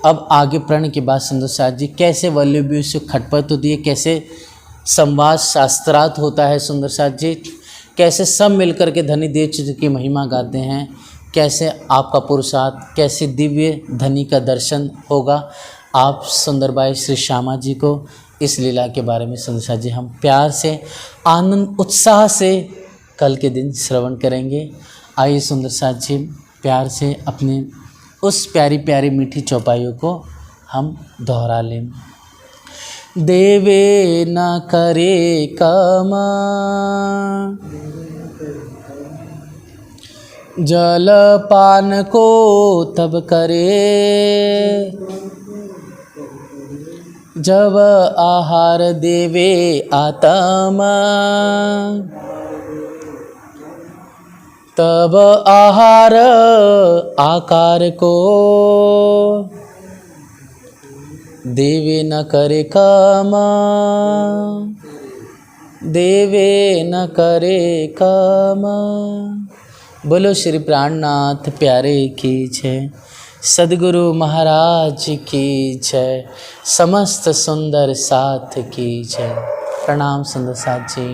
अब आगे प्रण के बाद सुंदर साथ जी कैसे वल्लभी से खटपट होती है, कैसे संवाद शास्त्रार्थ होता है सुंदर साथ जी, कैसे सब मिलकर के धनी देव चित्र की महिमा गाते हैं, कैसे आपका पुरुषार्थ, कैसे दिव्य धनी का दर्शन होगा। आप सुंदरबाई श्री श्यामा जी को इस लीला के बारे में सुंदर साथ जी हम प्यार से, आनंद, उत्साह से कल के दिन श्रवण करेंगे। आइए सुंदर साथ जी प्यार से अपने उस प्यारी प्यारी मीठी चौपाइयों को हम दोहरा लें। देवे न करे कमा जल पान को तब करे, जब आहार देवे आत्मा तब आहार आकार को, देवे न करे कमा, देवे न करे कमा। बोलो श्री प्राणनाथ प्यारे की जय, सद्गुरु महाराज की जय, समस्त सुंदर साथ की जय। प्रणाम सुंदर साथ जी।